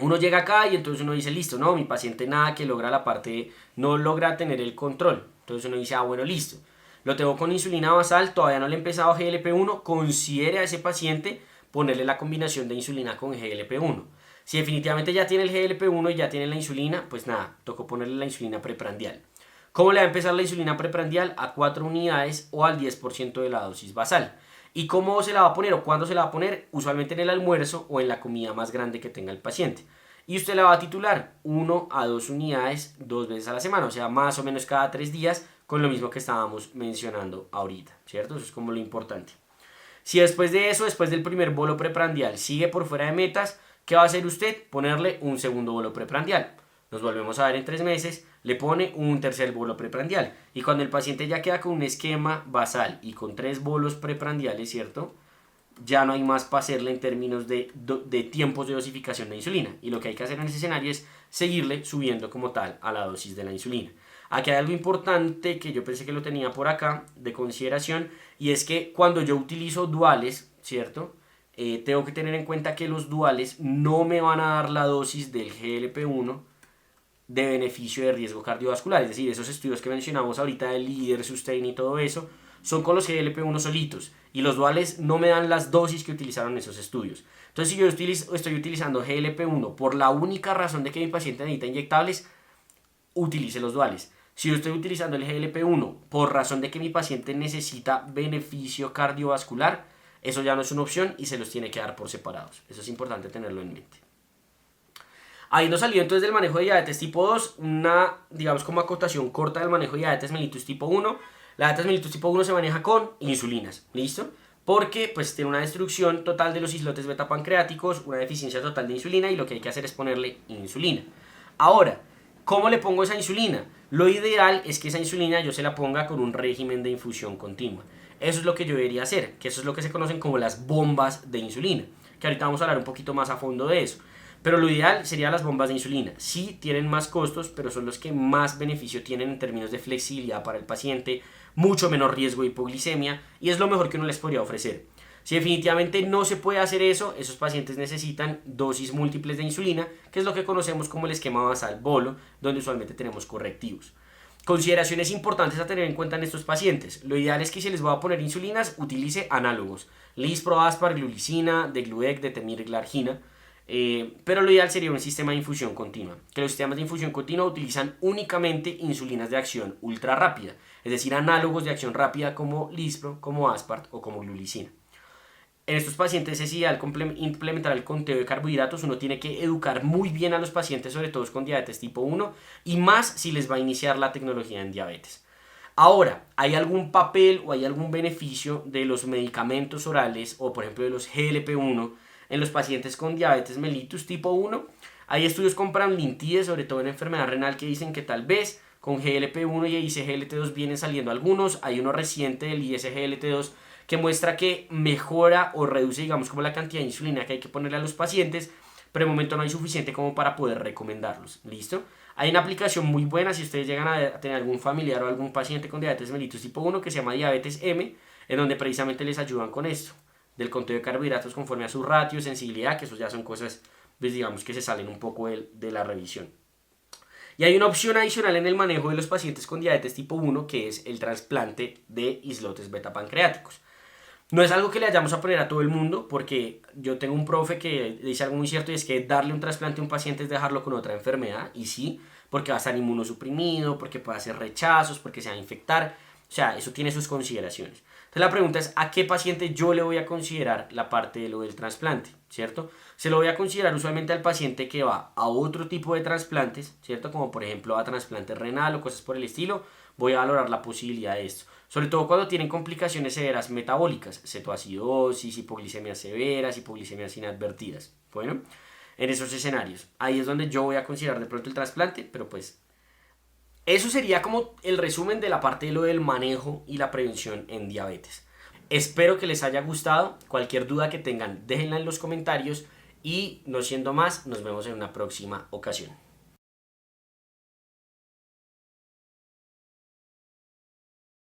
uno llega acá y entonces uno dice, listo, no, mi paciente nada que logra la parte, no logra tener el control. Entonces uno dice, bueno, listo, lo tengo con insulina basal, todavía no le he empezado GLP-1, considere a ese paciente ponerle la combinación de insulina con GLP-1. Si definitivamente ya tiene el GLP-1 y ya tiene la insulina, pues nada, tocó ponerle la insulina preprandial. ¿Cómo le va a empezar la insulina preprandial? A 4 unidades o al 10% de la dosis basal. ¿Y cómo se la va a poner o cuándo se la va a poner? Usualmente en el almuerzo o en la comida más grande que tenga el paciente. Y usted la va a titular 1 a 2 unidades 2 veces a la semana, o sea, más o menos cada 3 días, con lo mismo que estábamos mencionando ahorita, ¿cierto? Eso es como lo importante. Si después de eso, después del primer bolo preprandial, sigue por fuera de metas, ¿qué va a hacer usted? Ponerle un segundo bolo preprandial. Nos volvemos a ver en 3 meses, le pone un tercer bolo preprandial. Y cuando el paciente ya queda con un esquema basal y con 3 bolos preprandiales, ¿cierto? Ya no hay más para hacerle en términos de tiempos de dosificación de insulina. Y lo que hay que hacer en ese escenario es seguirle subiendo como tal a la dosis de la insulina. Aquí hay algo importante que yo pensé que lo tenía por acá de consideración, y es que cuando yo utilizo duales, ¿cierto? Tengo que tener en cuenta que los duales no me van a dar la dosis del GLP-1 de beneficio de riesgo cardiovascular. Es decir, esos estudios que mencionamos ahorita del líder, sustain y todo eso, son con los GLP-1 solitos. Y los duales no me dan las dosis que utilizaron esos estudios. Entonces, si yo estoy utilizando GLP-1 por la única razón de que mi paciente necesita inyectables, utilice los duales. Si yo estoy utilizando el GLP-1 por razón de que mi paciente necesita beneficio cardiovascular, eso ya no es una opción y se los tiene que dar por separados. Eso es importante tenerlo en mente. Habiendo salido entonces del manejo de diabetes tipo 2, una, digamos, como acotación corta del manejo de diabetes mellitus tipo 1. La diabetes mellitus tipo 1 se maneja con insulinas, ¿listo? Porque pues tiene una destrucción total de los islotes beta pancreáticos, una deficiencia total de insulina, y lo que hay que hacer es ponerle insulina. Ahora, ¿cómo le pongo esa insulina? Lo ideal es que esa insulina yo se la ponga con un régimen de infusión continua. Eso es lo que yo debería hacer, que eso es lo que se conocen como las bombas de insulina, que ahorita vamos a hablar un poquito más a fondo de eso. Pero lo ideal serían las bombas de insulina. Sí tienen más costos, pero son los que más beneficio tienen en términos de flexibilidad para el paciente, mucho menor riesgo de hipoglicemia, y es lo mejor que uno les podría ofrecer. Si definitivamente no se puede hacer eso, esos pacientes necesitan dosis múltiples de insulina, que es lo que conocemos como el esquema basal bolo, donde usualmente tenemos correctivos. Consideraciones importantes a tener en cuenta en estos pacientes. Lo ideal es que si les voy a poner insulinas, utilice análogos. Lispro, Aspar, glulicina, Degludec, Detemir, Glargina. Pero lo ideal sería un sistema de infusión continua, que los sistemas de infusión continua utilizan únicamente insulinas de acción ultra rápida, es decir, análogos de acción rápida como Lispro, como Aspart o como glulicina. En estos pacientes es ideal implementar el conteo de carbohidratos. Uno tiene que educar muy bien a los pacientes, sobre todo con diabetes tipo 1, y más si les va a iniciar la tecnología en diabetes. Ahora, ¿hay algún papel o hay algún beneficio de los medicamentos orales o por ejemplo de los GLP-1 en los pacientes con diabetes mellitus tipo 1? Hay estudios con pramlintide, sobre todo en enfermedad renal, que dicen que tal vez con GLP-1 y ISGLT2 vienen saliendo algunos. Hay uno reciente del ISGLT2 que muestra que mejora o reduce, digamos, como la cantidad de insulina que hay que ponerle a los pacientes, pero de momento no hay suficiente como para poder recomendarlos. ¿Listo? Hay una aplicación muy buena si ustedes llegan a tener algún familiar o algún paciente con diabetes mellitus tipo 1 que se llama Diabetes M, en donde precisamente les ayudan con esto, del conteo de carbohidratos conforme a su ratio, sensibilidad, que eso ya son cosas, pues digamos, que se salen un poco de la revisión. Y hay una opción adicional en el manejo de los pacientes con diabetes tipo 1, que es el trasplante de islotes beta pancreáticos. No es algo que le vayamos a poner a todo el mundo, porque yo tengo un profe que dice algo muy cierto, y es que darle un trasplante a un paciente es dejarlo con otra enfermedad, y sí, porque va a estar inmunosuprimido, porque puede hacer rechazos, porque se va a infectar. O sea, eso tiene sus consideraciones. Entonces la pregunta es, ¿a qué paciente yo le voy a considerar la parte de lo del trasplante? ¿Cierto? Se lo voy a considerar usualmente al paciente que va a otro tipo de trasplantes, ¿cierto? Como por ejemplo a trasplante renal o cosas por el estilo. Voy a valorar la posibilidad de esto. Sobre todo cuando tienen complicaciones severas metabólicas, cetoacidosis, hipoglicemias severas, hipoglicemias inadvertidas. Bueno, en esos escenarios, ahí es donde yo voy a considerar de pronto el trasplante, pero pues eso sería como el resumen de la parte de lo del manejo y la prevención en diabetes. Espero que les haya gustado. Cualquier duda que tengan, déjenla en los comentarios y no siendo más, nos vemos en una próxima ocasión.